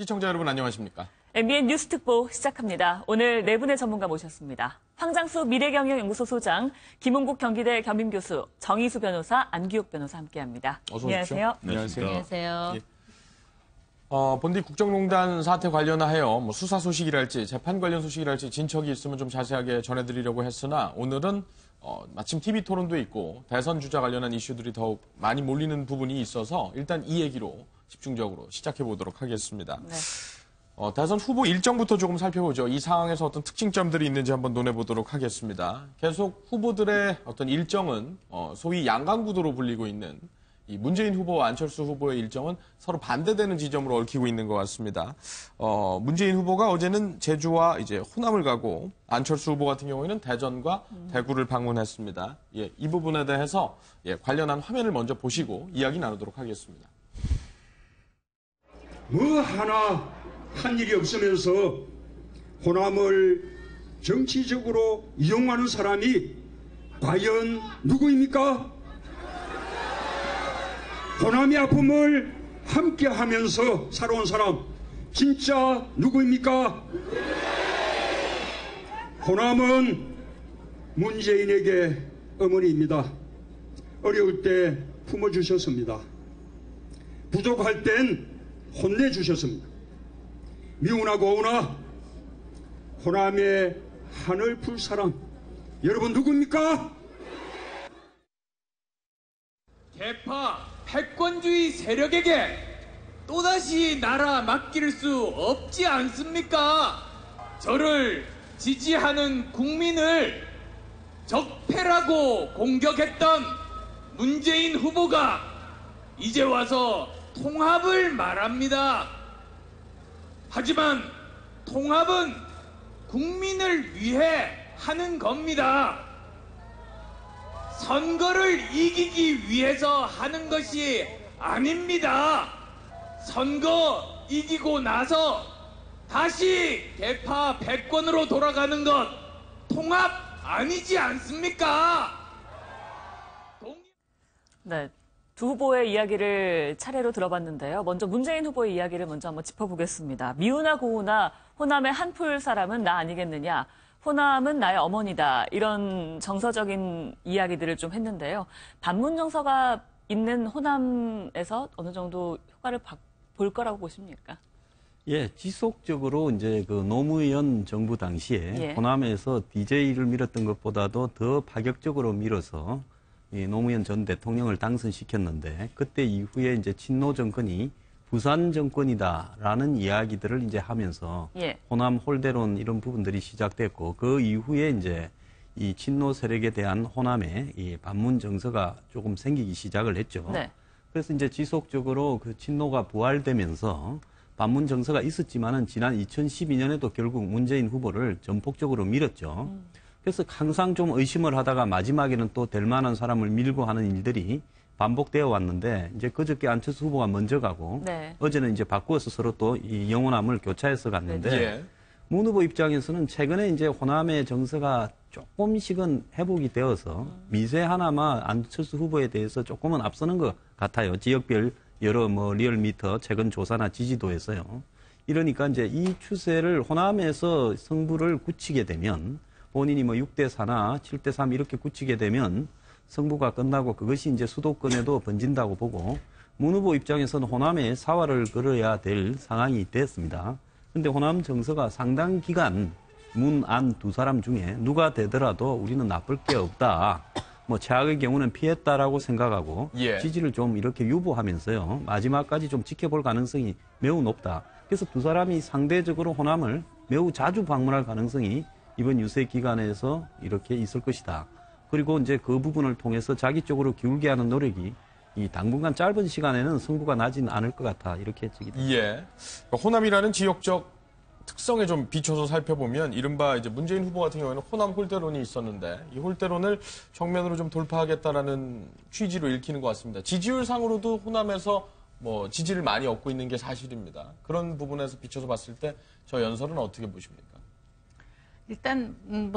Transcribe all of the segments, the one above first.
시청자 여러분 안녕하십니까? MBN 뉴스 특보 시작합니다. 오늘 네 분의 전문가 모셨습니다. 황장수 미래경영연구소 소장, 김홍국 경기대 겸임교수, 정의수 변호사, 안규옥 변호사 함께합니다. 어서 안녕하세요. 안녕하세요. 안녕하세요. 예. 본디 국정농단 사태 관련하여 수사 소식이랄지 재판 관련 소식이랄지 진척이 있으면 좀 자세하게 전해드리려고 했으나 오늘은 마침 TV 토론도 있고 대선 주자 관련한 이슈들이 더욱 많이 몰리는 부분이 있어서 일단 이 얘기로 집중적으로 시작해 보도록 하겠습니다. 네. 대선 후보 일정부터 조금 살펴보죠. 이 상황에서 어떤 특징점들이 있는지 한번 논해보도록 하겠습니다. 계속 후보들의 어떤 일정은 소위 양강구도로 불리고 있는 이 문재인 후보와 안철수 후보의 일정은 서로 반대되는 지점으로 얽히고 있는 것 같습니다. 문재인 후보가 어제는 제주와 이제 호남을 가고 안철수 후보 같은 경우에는 대전과 대구를 방문했습니다. 예, 이 부분에 대해서 관련한 화면을 먼저 보시고 이야기 나누도록 하겠습니다. 뭐 하나 한 일이 없으면서 호남을 정치적으로 이용하는 사람이 과연 누구입니까? 호남의 아픔을 함께 하면서 살아온 사람 진짜 누구입니까? 호남은 문재인에게 어머니입니다. 어려울 때 품어주셨습니다. 부족할 땐 혼내주셨습니다. 미우나 고우나 호남의 한을 풀 사람 여러분 누구입니까? 개파 패권주의 세력에게 또다시 나라 맡길 수 없지 않습니까? 저를 지지하는 국민을 적폐라고 공격했던 문재인 후보가 이제 와서 통합을 말합니다. 하지만 통합은 국민을 위해 하는 겁니다. 선거를 이기기 위해서 하는 것이 아닙니다. 선거 이기고 나서 다시 개파 패권으로 돌아가는 것 통합 아니지 않습니까? 네. 두 후보의 이야기를 차례로 들어봤는데요. 먼저 문재인 후보의 이야기를 먼저 한번 짚어보겠습니다. 미우나 고우나 호남의 한풀 사람은 나 아니겠느냐. 호남은 나의 어머니다. 이런 정서적인 이야기들을 좀 했는데요. 반문 정서가 있는 호남에서 어느 정도 효과를 볼 거라고 보십니까? 예, 지속적으로 이제 그 노무현 정부 당시에 호남에서 DJ를 밀었던 것보다도 더 파격적으로 밀어서 이 노무현 전 대통령을 당선시켰는데 그때 이후에 이제 친노 정권이 부산 정권이다라는 이야기들을 이제 하면서 호남 홀대론 이런 부분들이 시작됐고 그 이후에 이제 이 친노 세력에 대한 호남의 이 반문 정서가 조금 생기기 시작을 했죠. 네. 그래서 이제 지속적으로 그 친노가 부활되면서 반문 정서가 있었지만은 지난 2012년에도 결국 문재인 후보를 전폭적으로 밀었죠. 그래서 항상 좀 의심을 하다가 마지막에는 또 될 만한 사람을 밀고 하는 일들이 반복되어 왔는데 이제 그저께 안철수 후보가 먼저 가고 어제는 이제 바꾸어서 서로 또 이 영호남을 교차해서 갔는데 문 후보 입장에서는 최근에 이제 호남의 정서가 조금씩은 회복이 되어서 미세 하나마 안철수 후보에 대해서 조금은 앞서는 것 같아요. 지역별 여러 리얼미터 최근 조사나 지지도에서요. 이러니까 이제 이 추세를 호남에서 승부를 굳히게 되면 본인이 6대4나 7대3 이렇게 굳히게 되면 승부가 끝나고 그것이 이제 수도권에도 번진다고 보고 문 후보 입장에서는 호남에 사활을 걸어야 될 상황이 됐습니다. 그런데 호남 정서가 상당 기간 문, 안 두 사람 중에 누가 되더라도 우리는 나쁠 게 없다. 최악의 경우는 피했다라고 생각하고 지지를 좀 이렇게 유보하면서요. 마지막까지 좀 지켜볼 가능성이 매우 높다. 그래서 두 사람이 상대적으로 호남을 매우 자주 방문할 가능성이 이번 유세 기간에서 이렇게 있을 것이다. 그리고 이제 그 부분을 통해서 자기 쪽으로 기울게 하는 노력이 이 당분간 짧은 시간에는 승부가 나지는 않을 것 같아. 이렇게 예측이 됩니다. 호남이라는 지역적 특성에 좀 비춰서 살펴보면 이른바 이제 문재인 후보 같은 경우에는 호남 홀대론이 있었는데 이 홀대론을 정면으로 좀 돌파하겠다라는 취지로 읽히는 것 같습니다. 지지율 상으로도 호남에서 지지를 많이 얻고 있는 게 사실입니다. 그런 부분에서 비춰서 봤을 때 저 연설은 어떻게 보십니까? 일단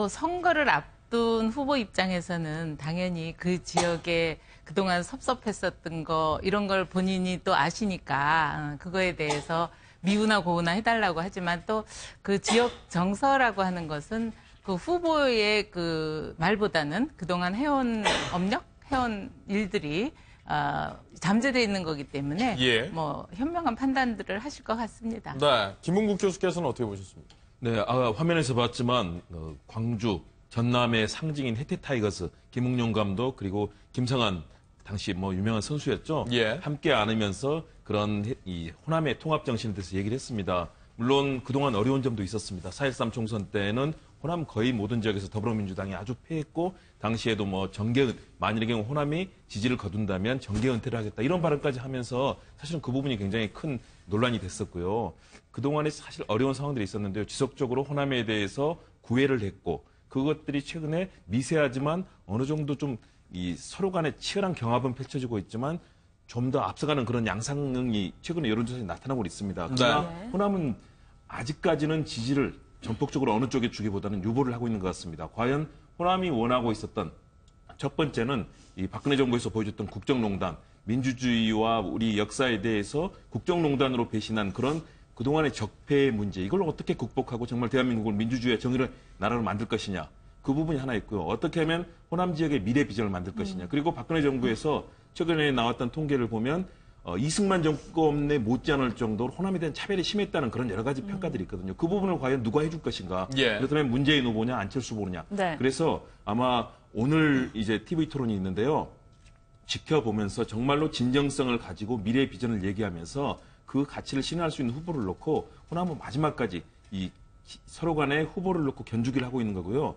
선거를 앞둔 후보 입장에서는 당연히 그 지역에 그동안 섭섭했었던 거 이런 걸 본인이 또 아시니까 그거에 대해서 미우나 고우나 해달라고 하지만 또 그 지역 정서라고 하는 것은 그 후보의 그 말보다는 그동안 해온 업력, 해온 일들이 잠재되어 있는 거기 때문에 예. 뭐 현명한 판단들을 하실 것 같습니다. 네, 김은국 교수께서는 어떻게 보셨습니까? 네, 화면에서 봤지만 광주 전남의 상징인 해태타이거스 김웅용 감독 그리고 김성한 당시 뭐 유명한 선수였죠. 예. 함께 안으면서 그런 이 호남의 통합 정신에 대해서 얘기를 했습니다. 물론 그동안 어려운 점도 있었습니다. 4.13 총선 때는 호남 거의 모든 지역에서 더불어민주당이 아주 패했고 당시에도 뭐 정계은 만일의 경우 호남이 지지를 거둔다면 정계 은퇴를 하겠다 이런 발언까지 하면서 사실은 그 부분이 굉장히 큰 논란이 됐었고요. 그동안에 사실 어려운 상황들이 있었는데요. 지속적으로 호남에 대해서 구애를 했고 그것들이 최근에 미세하지만 어느 정도 좀 이 서로 간에 치열한 경합은 펼쳐지고 있지만 좀 더 앞서가는 그런 양상이 최근에 여론조사에 나타나고 있습니다. 그러나 네. 호남은 아직까지는 지지를 전폭적으로 어느 쪽에 주기보다는 유보를 하고 있는 것 같습니다. 과연 호남이 원하고 있었던 첫 번째는 이 박근혜 정부에서 보여줬던 국정농단, 민주주의와 우리 역사에 대해서 국정농단으로 배신한 그런 그동안의 적폐의 문제, 이걸 어떻게 극복하고 정말 대한민국을 민주주의와 정의를 나라로 만들 것이냐. 그 부분이 하나 있고요. 어떻게 하면 호남 지역의 미래 비전을 만들 것이냐. 그리고 박근혜 정부에서 최근에 나왔던 통계를 보면 이승만 정권에 못지않을 정도로 호남에 대한 차별이 심했다는 그런 여러 가지 평가들이 있거든요. 그 부분을 과연 누가 해줄 것인가. 예. 그렇다면 문재인 후보냐 안철수 후보냐. 네. 그래서 아마 오늘 이제 TV 토론이 있는데요. 지켜보면서 정말로 진정성을 가지고 미래 비전을 얘기하면서 그 가치를 신뢰할 수 있는 후보를 놓고 호남은 마지막까지 이 서로 간에 후보를 놓고 견주기를 하고 있는 거고요.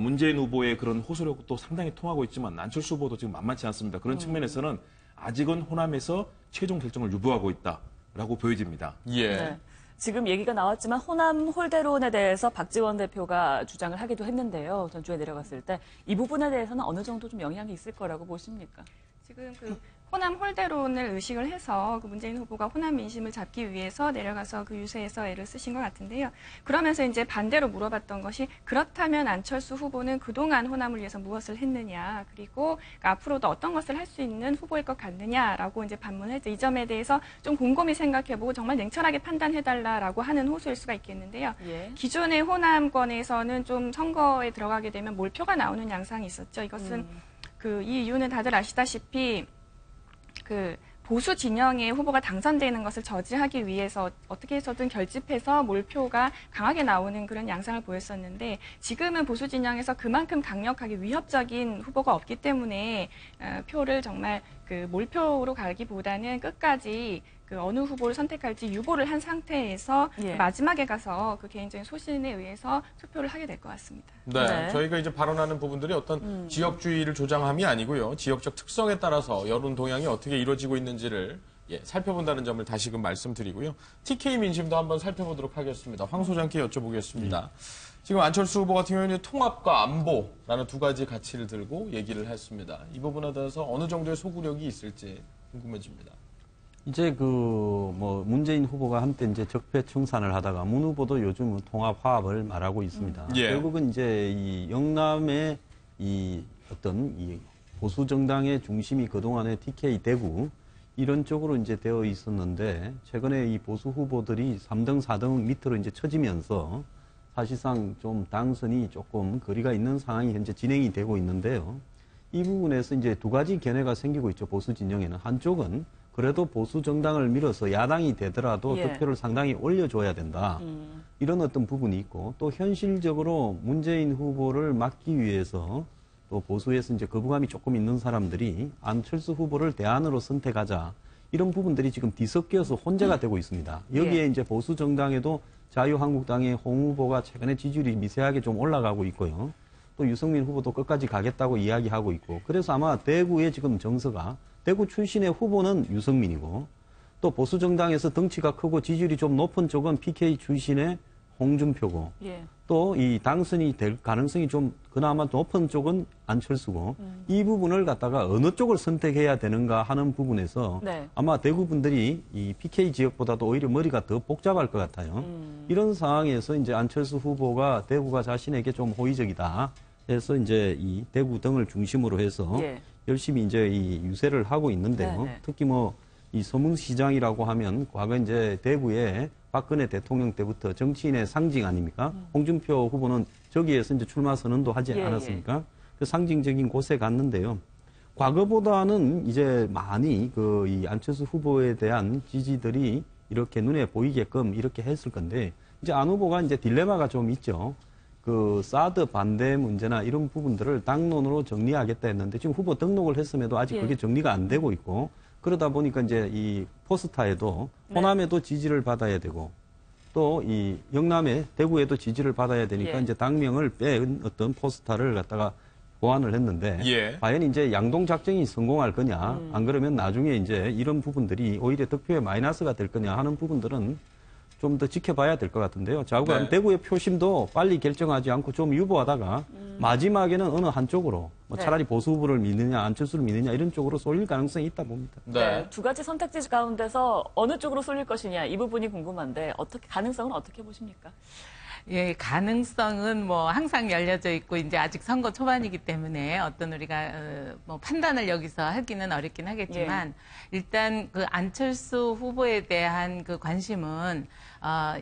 문재인 후보의 그런 호소력도 상당히 통하고 있지만 안철수 후보도 지금 만만치 않습니다. 그런 측면에서는 아직은 호남에서 최종 결정을 유보하고 있다라고 보여집니다. 예. 네. 지금 얘기가 나왔지만 호남 홀대론에 대해서 박지원 대표가 주장을 하기도 했는데요. 전주에 내려갔을 때 이 부분에 대해서는 어느 정도 좀 영향이 있을 거라고 보십니까? 지금 그 호남 홀대론을 의식을 해서 그 문재인 후보가 호남 민심을 잡기 위해서 내려가서 그 유세에서 애를 쓰신 것 같은데요. 그러면서 이제 반대로 물어봤던 것이 그렇다면 안철수 후보는 그동안 호남을 위해서 무엇을 했느냐, 그리고 앞으로도 어떤 것을 할 수 있는 후보일 것 같느냐라고 이제 반문을 했죠. 이 점에 대해서 좀 곰곰이 생각해보고 정말 냉철하게 판단해달라라고 하는 호소일 수가 있겠는데요. 예. 기존의 호남권에서는 좀 선거에 들어가게 되면 몰표가 나오는 양상이 있었죠. 이것은 이 이유는 다들 아시다시피 그 보수 진영의 후보가 당선되는 것을 저지하기 위해서 어떻게 해서든 결집해서 몰표가 강하게 나오는 그런 양상을 보였었는데 지금은 보수 진영에서 그만큼 강력하게 위협적인 후보가 없기 때문에 표를 정말 그 몰표로 가기보다는 끝까지 그 어느 후보를 선택할지 유보를 한 상태에서 예. 마지막에 가서 그 개인적인 소신에 의해서 투표를 하게 될 것 같습니다. 네, 네. 저희가 이제 발언하는 부분들이 어떤 지역주의를 조장함이 아니고요. 지역적 특성에 따라서 여론 동향이 어떻게 이루어지고 있는지를 살펴본다는 점을 다시금 말씀드리고요. TK 민심도 한번 살펴보도록 하겠습니다. 황 소장께 여쭤보겠습니다. 지금 안철수 후보 같은 경우에는 통합과 안보라는 두 가지 가치를 들고 얘기를 했습니다. 이 부분에 대해서 어느 정도의 소구력이 있을지 궁금해집니다. 이제 문재인 후보가 한때 이제 적폐 청산을 하다가 문 후보도 요즘은 통합 화합을 말하고 있습니다. 예. 결국은 이제 이 영남의 이 어떤 이 보수 정당의 중심이 그동안에 TK 대구 이런 쪽으로 이제 되어 있었는데 최근에 이 보수 후보들이 3등, 4등 밑으로 이제 처지면서 사실상 좀 당선이 조금 거리가 있는 상황이 현재 진행이 되고 있는데요. 이 부분에서 이제 두 가지 견해가 생기고 있죠. 보수 진영에는. 한쪽은 그래도 보수 정당을 밀어서 야당이 되더라도 예. 득표를 상당히 올려줘야 된다. 이런 어떤 부분이 있고 또 현실적으로 문재인 후보를 막기 위해서 또 보수에서 이제 거부감이 조금 있는 사람들이 안철수 후보를 대안으로 선택하자. 이런 부분들이 지금 뒤섞여서 혼재가 되고 있습니다. 여기에 예. 이제 보수 정당에도 자유한국당의 홍 후보가 최근에 지지율이 미세하게 좀 올라가고 있고요. 또 유승민 후보도 끝까지 가겠다고 이야기하고 있고 그래서 아마 대구의 지금 정서가 대구 출신의 후보는 유승민이고 또 보수 정당에서 덩치가 크고 지지율이 좀 높은 쪽은 PK 출신의 홍준표고 예. 또 이 당선이 될 가능성이 좀 그나마 높은 쪽은 안철수고 이 부분을 갖다가 어느 쪽을 선택해야 되는가 하는 부분에서 네. 아마 대구 분들이 이 PK 지역보다도 오히려 머리가 더 복잡할 것 같아요. 이런 상황에서 이제 안철수 후보가 대구가 자신에게 좀 호의적이다 해서 이제 이 대구 등을 중심으로 해서 예. 열심히 이제 이 유세를 하고 있는데요. 네네. 특히 이 서문시장이라고 하면 과거 이제 대구에 박근혜 대통령 때부터 정치인의 상징 아닙니까? 홍준표 후보는 저기에서 이제 출마 선언도 하지 않았습니까? 그 상징적인 곳에 갔는데요. 과거보다는 이제 많이 이 안철수 후보에 대한 지지들이 이렇게 눈에 보이게끔 이렇게 했을 건데, 이제 안 후보가 이제 딜레마가 좀 있죠. 그 사드 반대 문제나 이런 부분들을 당론으로 정리하겠다 했는데 지금 후보 등록을 했음에도 아직 그게 정리가 안 되고 있고, 그러다 보니까 이제 이 포스타에도 호남에도 지지를 받아야 되고 또 이 영남에 대구에도 지지를 받아야 되니까 이제 당명을 뺀 어떤 포스타를 갖다가 보완을 했는데 과연 이제 양동 작전이 성공할 거냐, 안 그러면 나중에 이제 이런 부분들이 오히려 득표에 마이너스가 될 거냐 하는 부분들은 좀 더 지켜봐야 될 것 같은데요. 좌우간 대구의 표심도 빨리 결정하지 않고 좀 유보하다가 마지막에는 어느 한쪽으로 차라리 보수 후보를 믿느냐 안철수를 믿느냐 이런 쪽으로 쏠릴 가능성이 있다 봅니다. 네. 두 가지 선택지 가운데서 어느 쪽으로 쏠릴 것이냐 이 부분이 궁금한데 가능성은 어떻게 보십니까? 예, 가능성은 뭐 항상 열려져 있고 이제 아직 선거 초반이기 때문에 어떤 우리가 뭐 판단을 여기서 하기는 어렵긴 하겠지만 일단 그 안철수 후보에 대한 그 관심은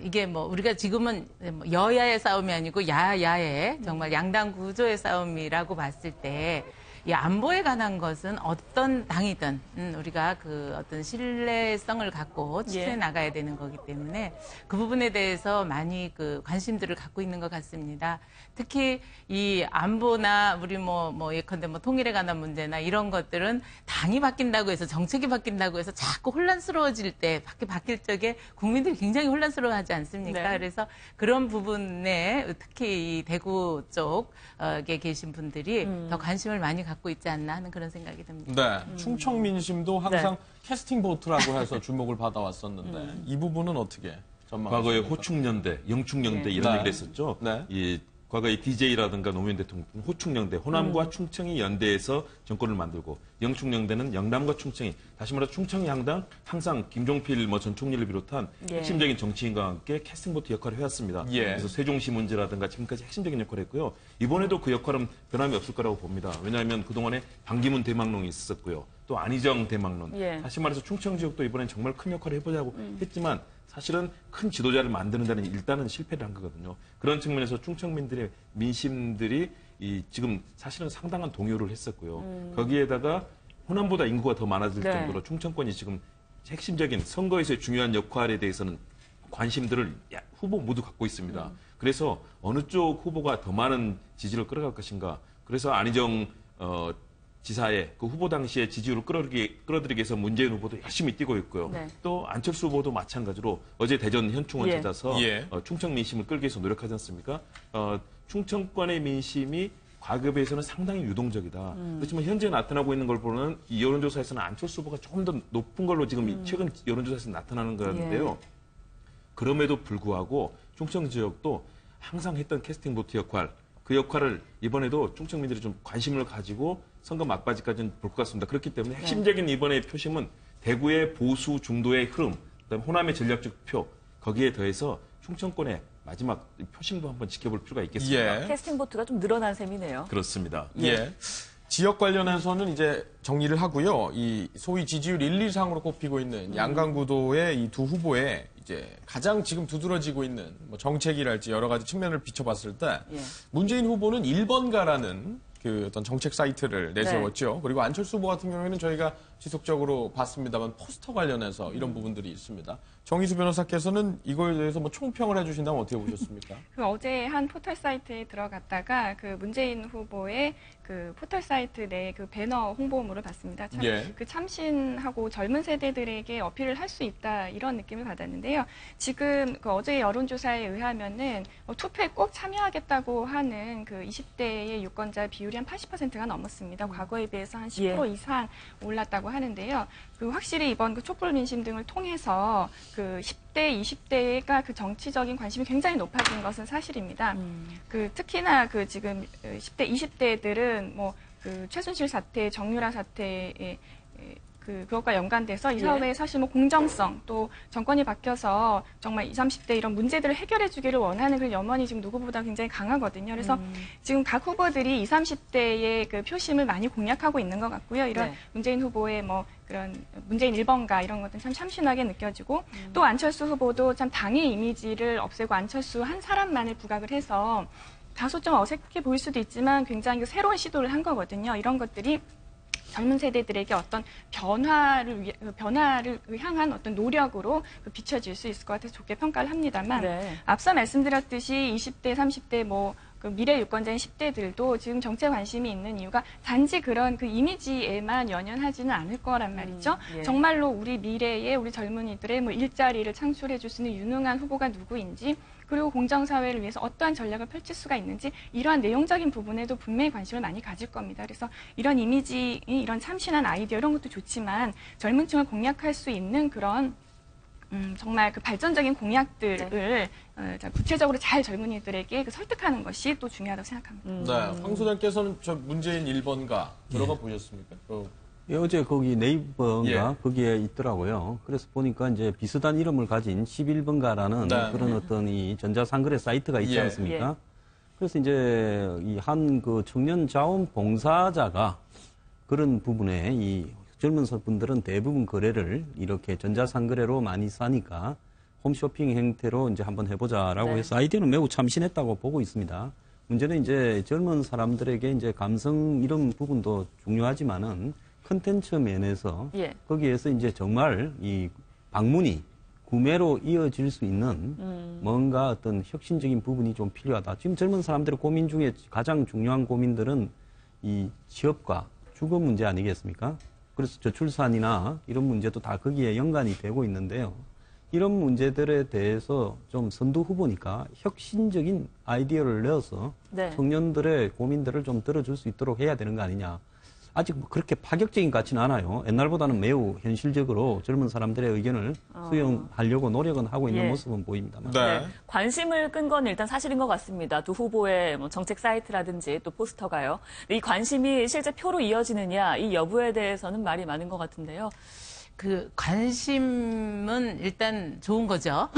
이게 뭐 우리가 지금은 여야의 싸움이 아니고 야야의 정말 양당 구조의 싸움이라고 봤을 때 이 안보에 관한 것은 어떤 당이든 우리가 그 어떤 신뢰성을 갖고 추진해 나가야 되는 거기 때문에 그 부분에 대해서 많이 그 관심들을 갖고 있는 것 같습니다. 특히 이 안보나 우리 예컨대 통일에 관한 문제나 이런 것들은 당이 바뀐다고 해서 정책이 바뀐다고 해서 자꾸 혼란스러워질 때 바뀔 적에 국민들이 굉장히 혼란스러워하지 않습니까? 그래서 그런 부분에 특히 이 대구 쪽에 계신 분들이 더 관심을 많이 갖고 있지 않나 하는 그런 생각이 듭니다. 네, 충청 민심도 항상 캐스팅 보트라고 해서 주목을 받아왔었는데 이 부분은 어떻게 전망하십니까? 과거에 호충연대, 영충연대 이런 얘기를 했었죠. 이 과거에 DJ라든가 노무현 대통령 호충연대, 호남과 충청이 연대해서 정권을 만들고 영충연대는 영남과 충청이, 다시 말해 충청 양당 항상 김종필 전 총리를 비롯한 핵심적인 정치인과 함께 캐스팅보트 역할을 해왔습니다. 그래서 세종시 문제라든가 지금까지 핵심적인 역할을 했고요. 이번에도 그 역할은 변함이 없을 거라고 봅니다. 왜냐하면 그동안에 반기문 대망론이 있었고요. 또 안희정 대망론. 다시 말해서 충청 지역도 이번엔 정말 큰 역할을 해보자고 했지만 사실은 큰 지도자를 만드는 데는 일단은 실패를 한 거거든요. 그런 측면에서 충청민들의 민심들이 지금 사실은 상당한 동요를 했었고요. 거기에다가 호남보다 인구가 더 많아질 정도로 충청권이 지금 핵심적인 선거에서의 중요한 역할에 대해서는 관심들을 후보 모두 갖고 있습니다. 그래서 어느 쪽 후보가 더 많은 지지를 끌어갈 것인가. 그래서 안희정 지사의 그 후보 당시에 지지율을 끌어들이기 위해서 문재인 후보도 열심히 뛰고 있고요. 또 안철수 후보도 마찬가지로 어제 대전 현충원 찾아서 충청 민심을 끌기 위해서 노력하지 않습니까? 충청권의 민심이 과거에 비해서는 상당히 유동적이다. 그렇지만 현재 나타나고 있는 걸 보면 이 여론조사에서는 안철수 후보가 조금 더 높은 걸로 지금 최근 여론조사에서 나타나는 건데요. 그럼에도 불구하고 충청 지역도 항상 했던 캐스팅 보트 역할, 그 역할을 이번에도 충청민들이 좀 관심을 가지고 선거 막바지까지는 볼 것 같습니다. 그렇기 때문에 핵심적인 이번의 표심은 대구의 보수 중도의 흐름, 그다음에 호남의 전략적 표, 거기에 더해서 충청권의 마지막 표심도 한번 지켜볼 필요가 있겠습니다. 캐스팅 보트가 좀 늘어난 셈이네요. 그렇습니다. 지역 관련해서는 이제 정리를 하고요. 이 소위 지지율 1, 2상으로 꼽히고 있는 양강구도의 이 두 후보의 이제 가장 지금 두드러지고 있는 정책이랄지 여러 가지 측면을 비춰봤을 때 문재인 후보는 1번가라는 그 어떤 정책 사이트를 내세웠죠. 그리고 안철수 후보 같은 경우에는 저희가 지속적으로 봤습니다만 포스터 관련해서 이런 부분들이 있습니다. 정희수 변호사께서는 이거에 대해서 총평을 해주신다면 어떻게 보셨습니까? 어제 한 포털 사이트에 들어갔다가 그 문재인 후보의 그 포털 사이트 내 그 배너 홍보물을 봤습니다. 참, 그 참신하고 젊은 세대들에게 어필을 할 수 있다 이런 느낌을 받았는데요. 지금 그 어제 여론조사에 의하면은 투표에 꼭 참여하겠다고 하는 그 20대의 유권자 비율이 한 80%가 넘었습니다. 과거에 비해서 한 10% 이상 올랐다고 하는데요. 그 확실히 이번 그 촛불 민심 등을 통해서 그 10대, 20대가 그 정치적인 관심이 굉장히 높아진 것은 사실입니다. 그 특히나 그 지금 10대, 20대들은 그 최순실 사태, 정유라 사태에 그것과 연관돼서 이 사회에 사실 공정성 또 정권이 바뀌어서 정말 20, 30대 이런 문제들을 해결해 주기를 원하는 그 염원이 지금 누구보다 굉장히 강하거든요. 그래서 지금 각 후보들이 20, 30대의 그 표심을 많이 공략하고 있는 것 같고요. 이런 문재인 후보의 그 그런 문재인 1번가 이런 것들은 참 참신하게 느껴지고 또 안철수 후보도 참 당의 이미지를 없애고 안철수 한 사람만을 부각을 해서 다소 좀 어색해 보일 수도 있지만 굉장히 새로운 시도를 한 거거든요. 이런 것들이 젊은 세대들에게 어떤 변화를 향한 어떤 노력으로 비춰질 수 있을 것 같아서 좋게 평가를 합니다만 네. 앞서 말씀드렸듯이 20대, 30대 그 미래 유권자인 10대들도 지금 정치에 관심이 있는 이유가 단지 그런 그 이미지에만 연연하지는 않을 거란 말이죠. 예. 정말로 우리 미래의 우리 젊은이들의 뭐 일자리를 창출해 줄 수 있는 유능한 후보가 누구인지 그리고 공정사회를 위해서 어떠한 전략을 펼칠 수가 있는지 이러한 내용적인 부분에도 분명히 관심을 많이 가질 겁니다. 그래서 이런 이미지, 이런 참신한 아이디어 이런 것도 좋지만 젊은 층을 공략할 수 있는 그런 정말 그 발전적인 공약들을 구체적으로 잘 젊은이들에게 설득하는 것이 또 중요하다고 생각합니다. 네, 황 소장께서는 저 문재인 1번가 들어가 보셨습니까? 예, 어제 거기 네이버인가 예. 거기에 있더라고요. 그래서 보니까 이제 비슷한 이름을 가진 11번가라는 네. 그런 어떤 이 전자상거래 사이트가 있지 예. 않습니까? 예. 그래서 이제 이 한 그 청년 자원 봉사자가 그런 부분에 이 젊은 분들은 대부분 거래를 이렇게 전자상거래로 많이 사니까 홈쇼핑 형태로 이제 한번 해보자라고 네. 해서 아이디어는 매우 참신했다고 보고 있습니다. 문제는 이제 젊은 사람들에게 이제 감성 이런 부분도 중요하지만은 컨텐츠 면에서 예. 거기에서 이제 정말 이 방문이 구매로 이어질 수 있는 뭔가 어떤 혁신적인 부분이 좀 필요하다. 지금 젊은 사람들의 고민 중에 가장 중요한 고민들은 이 취업과 주거 문제 아니겠습니까? 그래서 저출산이나 이런 문제도 다 거기에 연관이 되고 있는데요. 이런 문제들에 대해서 좀 선두 후보니까 혁신적인 아이디어를 내어서 네. 청년들의 고민들을 좀 들어줄 수 있도록 해야 되는 거 아니냐. 아직 뭐 그렇게 파격적인 것 같지는 않아요. 옛날보다는 매우 현실적으로 젊은 사람들의 의견을 수용하려고 노력은 하고 있는 예. 모습은 보입니다만. 네. 관심을 끈 건 일단 사실인 것 같습니다. 두 후보의 뭐 정책 사이트라든지 또 포스터가요. 이 관심이 실제 표로 이어지느냐 이 여부에 대해서는 말이 많은 것 같은데요. 그 관심은 일단 좋은 거죠.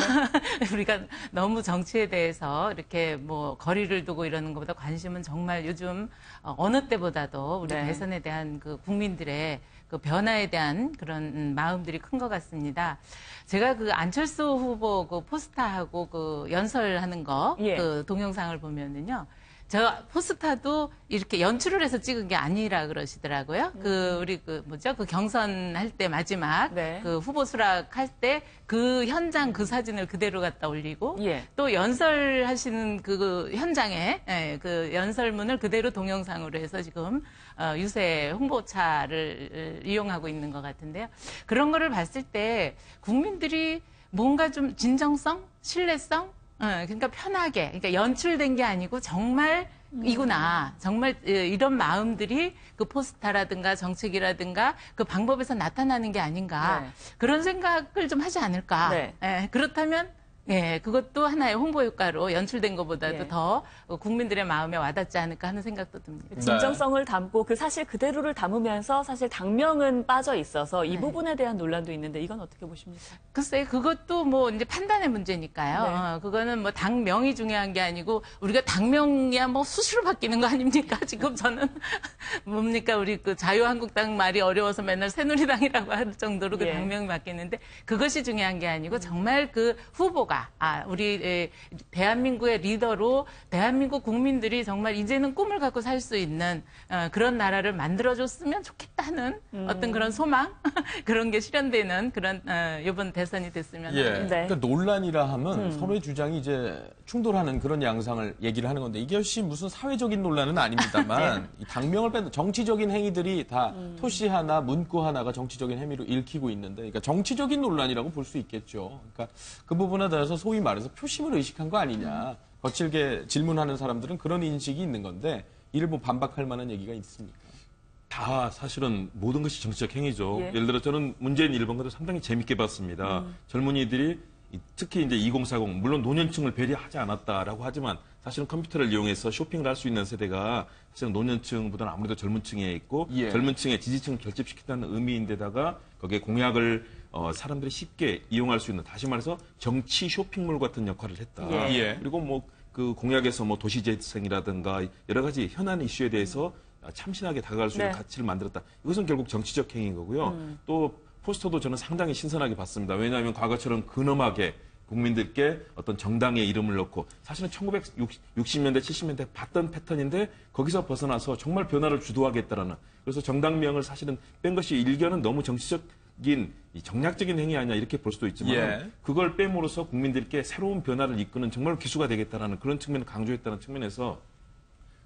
우리가 너무 정치에 대해서 이렇게 뭐 거리를 두고 이러는 것보다 관심은 정말 요즘 어느 때보다도 우리 네. 대선에 대한 그 국민들의 그 변화에 대한 그런 마음들이 큰 것 같습니다. 제가 그 안철수 후보 그 포스터하고 그 연설하는 거, 예. 그 동영상을 보면은요. 저 포스터도 이렇게 연출을 해서 찍은 게 아니라 그러시더라고요. 그 우리 그 뭐죠? 그 경선할 때 마지막 네. 그 후보 수락할 때 그 현장 그 사진을 그대로 갖다 올리고 예. 또 연설하시는 그 현장에 그 연설문을 그대로 동영상으로 해서 지금 유세 홍보차를 이용하고 있는 것 같은데요. 그런 거를 봤을 때 국민들이 뭔가 좀 진정성, 신뢰성 그러니까 편하게, 그러니까 연출된 게 아니고 정말 이구나. 정말 이런 마음들이 그 포스터라든가 정책이라든가 그 방법에서 나타나는 게 아닌가. 네. 그런 생각을 좀 하지 않을까. 네. 그렇다면 그것도 하나의 홍보 효과로 연출된 것보다도 예. 더 국민들의 마음에 와닿지 않을까 하는 생각도 듭니다. 진정성을 담고 그 사실 그대로를 담으면서 사실 당명은 빠져 있어서 이 네. 부분에 대한 논란도 있는데 이건 어떻게 보십니까? 글쎄, 그것도 뭐 이제 판단의 문제니까요. 네. 그거는 뭐 당명이 중요한 게 아니고 우리가 당명이야 뭐 수시로 바뀌는 거 아닙니까? 지금 저는 뭡니까? 우리 그 자유한국당 말이 어려워서 맨날 새누리당이라고 할 정도로 그 예. 당명이 바뀌는데 그것이 중요한 게 아니고 정말 그 후보가 우리 대한민국의 리더로 대한민국 국민들이 정말 이제는 꿈을 갖고 살 수 있는 그런 나라를 만들어줬으면 좋겠다는 어떤 그런 소망 그런 게 실현되는 그런 이번 대선이 됐으면 예. 합니다. 네. 그러니까 논란이라 하면 서로의 주장이 이제 충돌하는 그런 양상을 얘기를 하는 건데 이것이 무슨 사회적인 논란은 아닙니다만 이 당명을 뺀 정치적인 행위들이 다 토시 하나 문구 하나가 정치적인 행위로 읽히고 있는데 그러니까 정치적인 논란이라고 볼 수 있겠죠. 그러니까 그 부분에 대해서 소위 말해서 표심을 의식한 거 아니냐. 거칠게 질문하는 사람들은 그런 인식이 있는 건데 이를 뭐 반박할 만한 얘기가 있습니까? 다 사실은 모든 것이 정치적 행위죠. 예. 예를 들어 저는 문재인 1번가도 상당히 재밌게 봤습니다. 젊은이들이 특히 이제 2040 물론 노년층을 배려하지 않았다라고 하지만 사실은 컴퓨터를 이용해서 쇼핑을 할 수 있는 세대가 사실은 노년층보다는 아무래도 젊은 층에 있고 예. 젊은 층의 지지층을 결집시킨다는 의미인데다가 거기에 공약을 사람들이 쉽게 이용할 수 있는 다시 말해서 정치 쇼핑몰 같은 역할을 했다. 예. 예. 그리고 뭐 그 공약에서 뭐 도시재생이라든가 여러 가지 현안 이슈에 대해서 참신하게 다가갈 수 있는 네. 가치를 만들었다. 이것은 결국 정치적 행위인 거고요. 또 포스터도 저는 상당히 신선하게 봤습니다. 왜냐하면 과거처럼 근엄하게 국민들께 어떤 정당의 이름을 넣고 사실은 1960년대, 70년대 봤던 패턴인데 거기서 벗어나서 정말 변화를 주도하겠다라는 그래서 정당명을 사실은 뺀 것이 일견은 너무 정치적인 정략적인 행위 아니냐 이렇게 볼 수도 있지만 예. 그걸 뺨으로써 국민들께 새로운 변화를 이끄는 정말 기수가 되겠다라는 그런 측면을 강조했다는 측면에서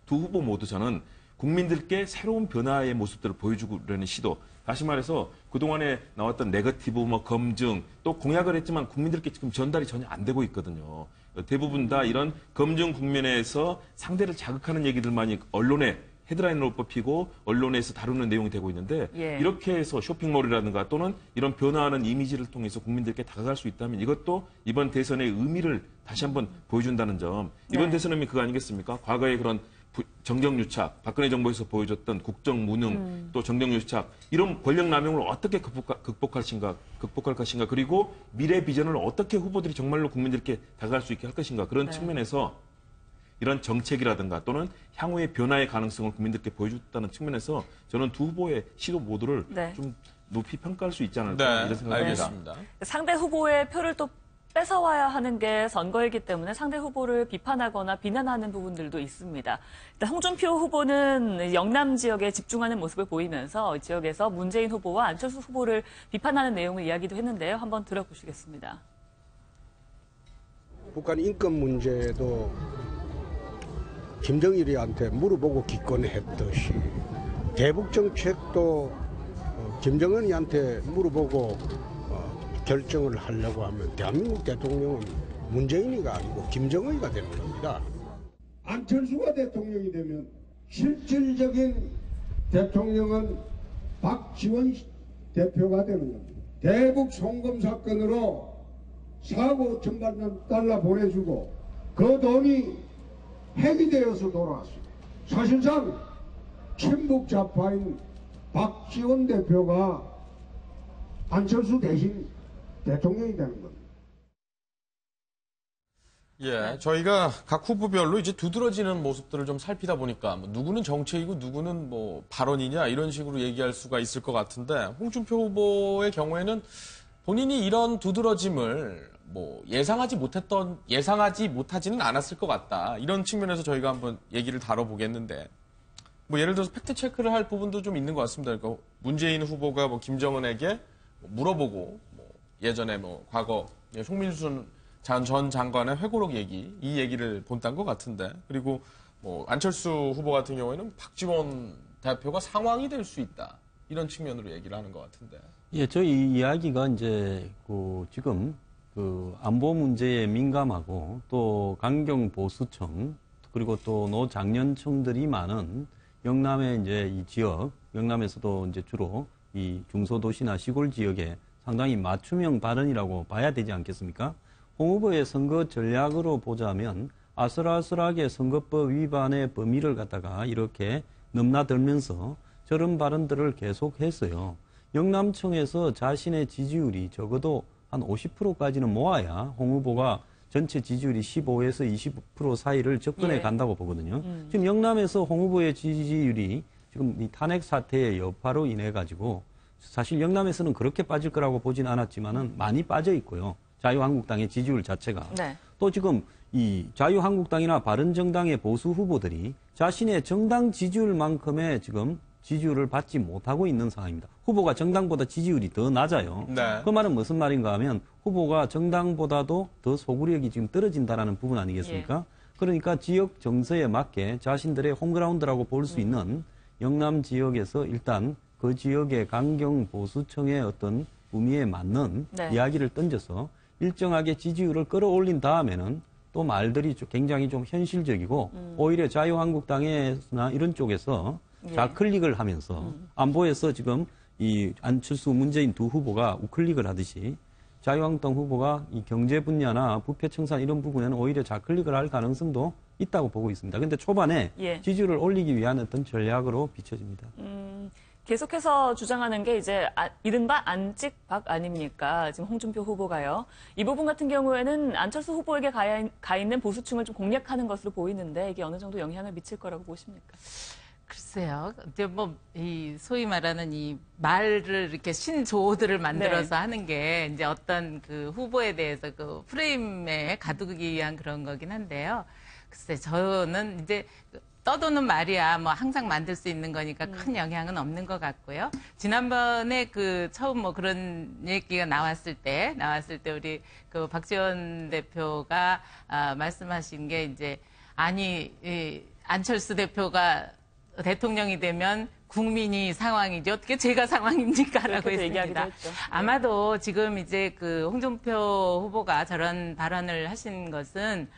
두 후보 모두 저는 국민들께 새로운 변화의 모습들을 보여주려는 시도. 다시 말해서 그동안에 나왔던 네거티브, 검증, 또 공약을 했지만 국민들께 지금 전달이 전혀 안 되고 있거든요. 대부분 다 이런 검증 국면에서 상대를 자극하는 얘기들만이 언론에 헤드라인으로 뽑히고 언론에서 다루는 내용이 되고 있는데 예. 이렇게 해서 쇼핑몰이라든가 또는 이런 변화하는 이미지를 통해서 국민들께 다가갈 수 있다면 이것도 이번 대선의 의미를 다시 한번 보여준다는 점. 이번 네. 대선 의미 그거 아니겠습니까? 과거의 그런 정경유착, 박근혜 정부에서 보여줬던 국정무능, 또 정경유착 이런 권력 남용을 어떻게 극복할 것인가 그리고 미래 비전을 어떻게 후보들이 정말로 국민들께 다가갈 수 있게 할 것인가 그런 네. 측면에서 이런 정책이라든가 또는 향후의 변화의 가능성을 국민들께 보여줬다는 측면에서 저는 두 후보의 시도 모두를 네. 좀 높이 평가할 수 있지 않을까 네, 이런 생각이 듭니다. 알겠습니다. 상대 후보의 표를 또 뺏어와야 하는 게 선거이기 때문에 상대 후보를 비판하거나 비난하는 부분들도 있습니다. 일단 홍준표 후보는 영남 지역에 집중하는 모습을 보이면서 이 지역에서 문재인 후보와 안철수 후보를 비판하는 내용을 이야기도 했는데요. 한번 들어보시겠습니다. 북한 인권 문제도 김정일이한테 물어보고 기권했듯이 대북 정책도 김정은이한테 물어보고 결정을 하려고 하면 대한민국 대통령은 문재인이가 아니고 김정은이가 되는 겁니다. 안철수가 대통령이 되면 실질적인 대통령은 박지원 대표가 되는 겁니다. 대북 송금 사건으로 4억 5천만 달러 보내주고 그 돈이 핵이 되어서 돌아왔습니다. 사실상 친북 좌파인 박지원 대표가 안철수 대신 대통령이 되는 겁니다. 예, 저희가 각 후보별로 이제 두드러지는 모습들을 좀 살피다 보니까 뭐 누구는 정책이고 누구는 뭐 발언이냐 이런 식으로 얘기할 수가 있을 것 같은데 홍준표 후보의 경우에는 본인이 이런 두드러짐을 뭐 예상하지 못하지는 않았을 것 같다. 이런 측면에서 저희가 한번 얘기를 다뤄보겠는데 뭐 예를 들어서 팩트 체크를 할 부분도 좀 있는 것 같습니다. 그러니까 문재인 후보가 뭐 김정은에게 물어보고 뭐 예전에 뭐 과거 송민순 전 장관의 회고록 이 얘기를 본딴 것 같은데 그리고 뭐 안철수 후보 같은 경우에는 박지원 대표가 상황이 될 수 있다 이런 측면으로 얘기를 하는 것 같은데. 예, 저희 이야기가 이제 지금 안보 문제에 민감하고 또 강경 보수층 그리고 또 노장년층들이 많은 영남의 이제 이 지역, 영남에서도 이제 주로 이 중소도시나 시골 지역에 상당히 맞춤형 발언이라고 봐야 되지 않겠습니까? 홍 후보의 선거 전략으로 보자면 아슬아슬하게 선거법 위반의 범위를 갖다가 이렇게 넘나들면서 저런 발언들을 계속했어요. 영남청에서 자신의 지지율이 적어도 한 50%까지는 모아야 홍 후보가 전체 지지율이 15에서 20% 사이를 접근해 간다고 보거든요. 지금 영남에서 홍 후보의 지지율이 지금 이 탄핵 사태의 여파로 인해 가지고 사실 영남에서는 그렇게 빠질 거라고 보진 않았지만은 많이 빠져 있고요. 자유한국당의 지지율 자체가. 네. 또 지금 이 자유한국당이나 바른정당의 보수 후보들이 자신의 정당 지지율만큼의 지금 지지율을 받지 못하고 있는 상황입니다. 후보가 정당보다 지지율이 더 낮아요. 네. 그 말은 무슨 말인가 하면 후보가 정당보다도 더 소구력이 지금 떨어진다라는 부분 아니겠습니까? 그러니까 지역 정서에 맞게 자신들의 홈그라운드라고 볼 수 있는 영남 지역에서 일단 그 지역의 강경 보수층의 어떤 의미에 맞는 네. 이야기를 던져서 일정하게 지지율을 끌어올린 다음에는 또 말들이 굉장히 좀 현실적이고 오히려 자유한국당이나 이런 쪽에서 좌클릭을 하면서 안보에서 지금 이 안철수 문재인 두 후보가 우클릭을 하듯이 자유한국당 후보가 이 경제 분야나 부패 청산 이런 부분에는 오히려 좌클릭을 할 가능성도 있다고 보고 있습니다. 그런데 초반에 지지율을 올리기 위한 어떤 전략으로 비춰집니다. 계속해서 주장하는 게 이제 이른바 안찍박 아닙니까? 지금 홍준표 후보가요. 이 부분 같은 경우에는 안철수 후보에게 가 있는 보수층을 좀 공략하는 것으로 보이는데 이게 어느 정도 영향을 미칠 거라고 보십니까? 글쎄요. 이제 뭐, 이, 소위 말하는 이 말을 이렇게 신조어들을 만들어서 하는 게 이제 어떤 그 후보에 대해서 그 프레임에 가두기 위한 그런 거긴 한데요. 글쎄, 저는 이제 떠도는 말이야 뭐 항상 만들 수 있는 거니까 큰 영향은 없는 것 같고요. 지난번에 그 처음 뭐 그런 얘기가 나왔을 때 우리 그 박지원 대표가 말씀하신 게 이제 아니, 이 안철수 대표가 대통령이 되면 국민이 상황이죠. 어떻게 제가 상황입니까라고 했습니다. 아마도 지금 이제 그 홍준표 후보가 저런 발언을 하신 것은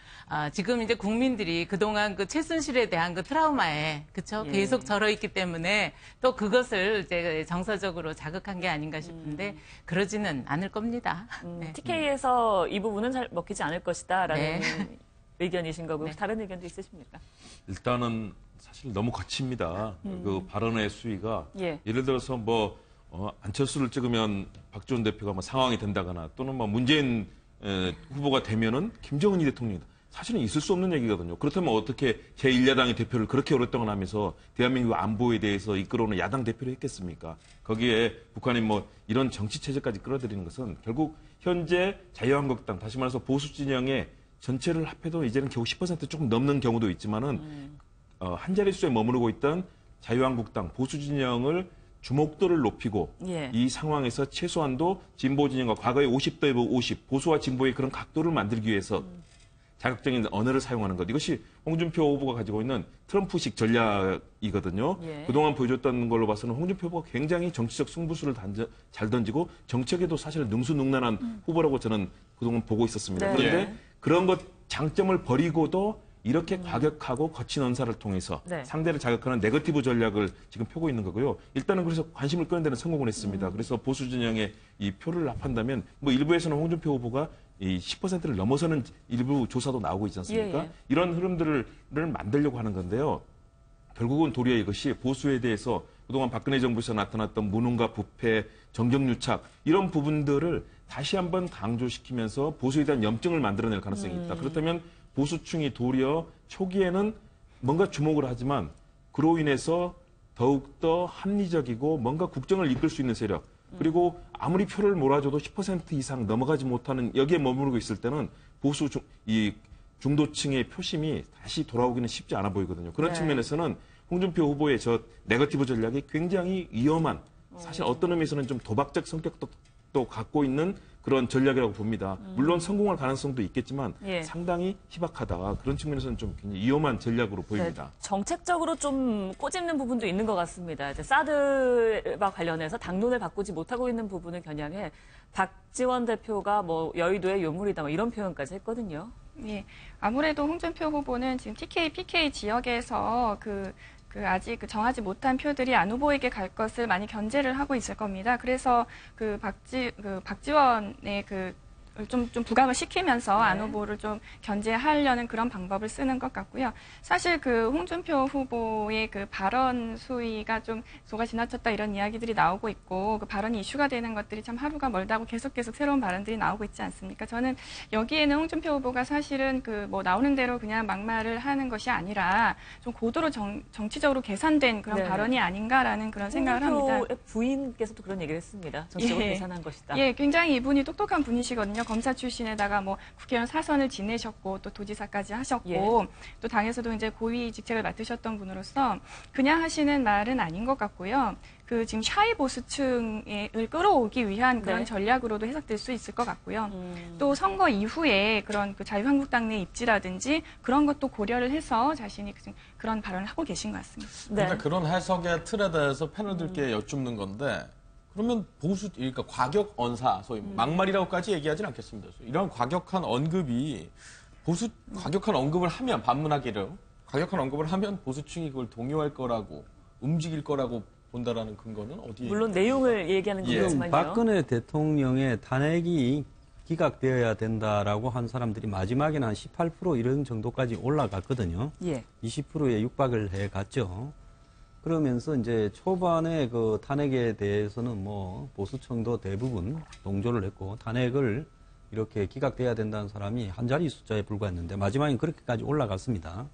지금 이제 국민들이 그동안 그 최순실에 대한 그 트라우마에 그쵸 계속 절어 있기 때문에 또 그것을 이제 정서적으로 자극한 게 아닌가 싶은데 그러지는 않을 겁니다. 네. TK에서 이 부분은 잘 먹히지 않을 것이다라는 의견이신 거고 다른 의견도 있으십니까? 일단은 사실 너무 거칩니다. 그 발언의 수위가 예를 들어서 뭐 안철수를 찍으면 박지원 대표가 뭐 상황이 된다거나 또는 뭐 문재인 후보가 되면은 김정은이 대통령이다. 사실은 있을 수 없는 얘기거든요. 그렇다면 어떻게 제1야당의 대표를 그렇게 오랫동안 하면서 대한민국 안보에 대해서 이끌어오는 야당 대표를 했겠습니까? 거기에 북한이 뭐 이런 정치 체제까지 끌어들이는 것은 결국 현재 자유한국당 다시 말해서 보수 진영의 전체를 합해도 이제는 겨우 10% 조금 넘는 경우도 있지만은 한 자릿수에 머무르고 있던 자유한국당 보수 진영을 주목도를 높이고 이 상황에서 최소한도 진보 진영과 과거의 50대 50 보수와 진보의 그런 각도를 만들기 위해서 자극적인 언어를 사용하는 것. 이것이 홍준표 후보가 가지고 있는 트럼프식 전략이거든요. 그동안 보여줬던 걸로 봐서는 홍준표 후보가 굉장히 정치적 승부수를 잘 던지고 정책에도 사실 능수능란한 후보라고 저는 그동안 보고 있었습니다. 그런데 그런 것 장점을 버리고도 이렇게 과격하고 거친 언사를 통해서 상대를 자극하는 네거티브 전략을 지금 펴고 있는 거고요. 일단은 그래서 관심을 끄는 데는 성공을 했습니다. 그래서 보수 진영의 이 표를 합한다면 뭐 일부에서는 홍준표 후보가 이 10%를 넘어서는 일부 조사도 나오고 있지 않습니까? 이런 흐름들을 만들려고 하는 건데요. 결국은 도리어 이것이 보수에 대해서 그동안 박근혜 정부에서 나타났던 무능과 부패, 정경유착 이런 부분들을 다시 한번 강조시키면서 보수에 대한 염증을 만들어낼 가능성이 있다. 그렇다면 보수층이 도리어 초기에는 뭔가 주목을 하지만 그로 인해서 더욱더 합리적이고 뭔가 국정을 이끌 수 있는 세력 그리고 아무리 표를 몰아줘도 10% 이상 넘어가지 못하는 여기에 머무르고 있을 때는 보수 이 중도층의 표심이 다시 돌아오기는 쉽지 않아 보이거든요. 그런 측면에서는 홍준표 후보의 저 네거티브 전략이 굉장히 위험한 사실 어떤 의미에서는 좀 도박적 성격도 또 갖고 있는 그런 전략이라고 봅니다. 물론 성공할 가능성도 있겠지만 상당히 희박하다. 그런 측면에서는 좀 굉장히 위험한 전략으로 보입니다. 정책적으로 좀 꼬집는 부분도 있는 것 같습니다. 이제 사드와 관련해서 당론을 바꾸지 못하고 있는 부분을 겨냥해 박지원 대표가 뭐 여의도의 요물이다 뭐 이런 표현까지 했거든요. 예, 아무래도 홍준표 후보는 지금 TK, PK 지역에서 아직 정하지 못한 표들이 안 후보에게 갈 것을 많이 견제를 하고 있을 겁니다. 그래서 박지원의 좀 부각을 시키면서 안 후보를 좀 견제하려는 그런 방법을 쓰는 것 같고요. 사실 홍준표 후보의 발언 수위가 좀 소가 지나쳤다 이런 이야기들이 나오고 있고 발언이 이슈가 되는 것들이 참 하루가 멀다고 계속 새로운 발언들이 나오고 있지 않습니까? 저는 여기에는 홍준표 후보가 사실은 뭐 나오는 대로 그냥 막말을 하는 것이 아니라 좀 고도로 정치적으로 계산된 그런 발언이 아닌가라는 그런 생각을 합니다. 홍준표의 부인께서도 그런 얘기를 했습니다. 정치적으로 계산한 것이다. 예, 굉장히 이분이 똑똑한 분이시거든요. 검사 출신에다가 뭐 국회의원 사선을 지내셨고 또 도지사까지 하셨고 또 당에서도 이제 고위 직책을 맡으셨던 분으로서 그냥 하시는 말은 아닌 것 같고요. 지금 샤이 보수층을 끌어오기 위한 그런 전략으로도 해석될 수 있을 것 같고요. 또 선거 이후에 그런 자유한국당 내 입지라든지 그런 것도 고려를 해서 자신이 그런 발언을 하고 계신 것 같습니다. 그러니까 그런 해석의 틀에 대해서 패널들께 여쭙는 건데 그러면 그러니까 과격 언사, 소위 막말이라고까지 얘기하진 않겠습니다. 이런 과격한 언급이 과격한 언급을 하면 반문하기로 과격한 언급을 하면 보수층이 그걸 동요할 거라고 움직일 거라고 본다라는 근거는 어디에? 물론 내용을 얘기하는 거지만요. 박근혜 대통령의 탄핵이 기각되어야 된다라고 한 사람들이 마지막에는 한 18% 이런 정도까지 올라갔거든요. 20%에 육박을 해 갔죠. 그러면서 이제 초반에 탄핵에 대해서는 뭐 보수층도 대부분 동조를 했고 탄핵을 이렇게 기각돼야 된다는 사람이 한 자리 숫자에 불과했는데 마지막엔 그렇게까지 올라갔습니다.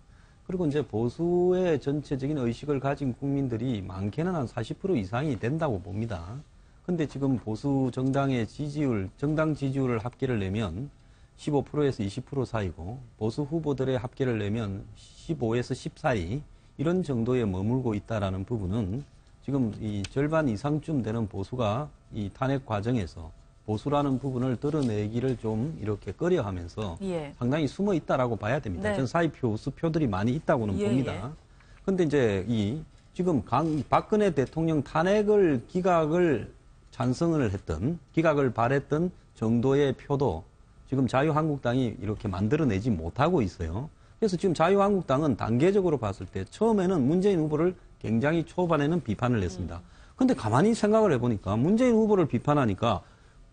그리고 이제 보수의 전체적인 의식을 가진 국민들이 많게는 한 40% 이상이 된다고 봅니다. 근데 지금 보수 정당의 지지율, 정당 지지율을 합계를 내면 15%에서 20% 사이고 보수 후보들의 합계를 내면 15에서 10 사이 이런 정도에 머물고 있다라는 부분은 지금 이 절반 이상쯤 되는 보수가 이 탄핵 과정에서 보수라는 부분을 드러내기를 좀 이렇게 꺼려하면서 예. 상당히 숨어 있다라고 봐야 됩니다. 네. 전 사이표 수표들이 많이 있다고는 예, 봅니다. 근데 이제 지금 박근혜 대통령 탄핵을 기각을 찬성을 했던, 기각을 바랬던 정도의 표도 지금 자유한국당이 이렇게 만들어내지 못하고 있어요. 그래서 지금 자유한국당은 단계적으로 봤을 때 처음에는 문재인 후보를 굉장히 초반에는 비판을 했습니다. 근데 가만히 생각을 해보니까 문재인 후보를 비판하니까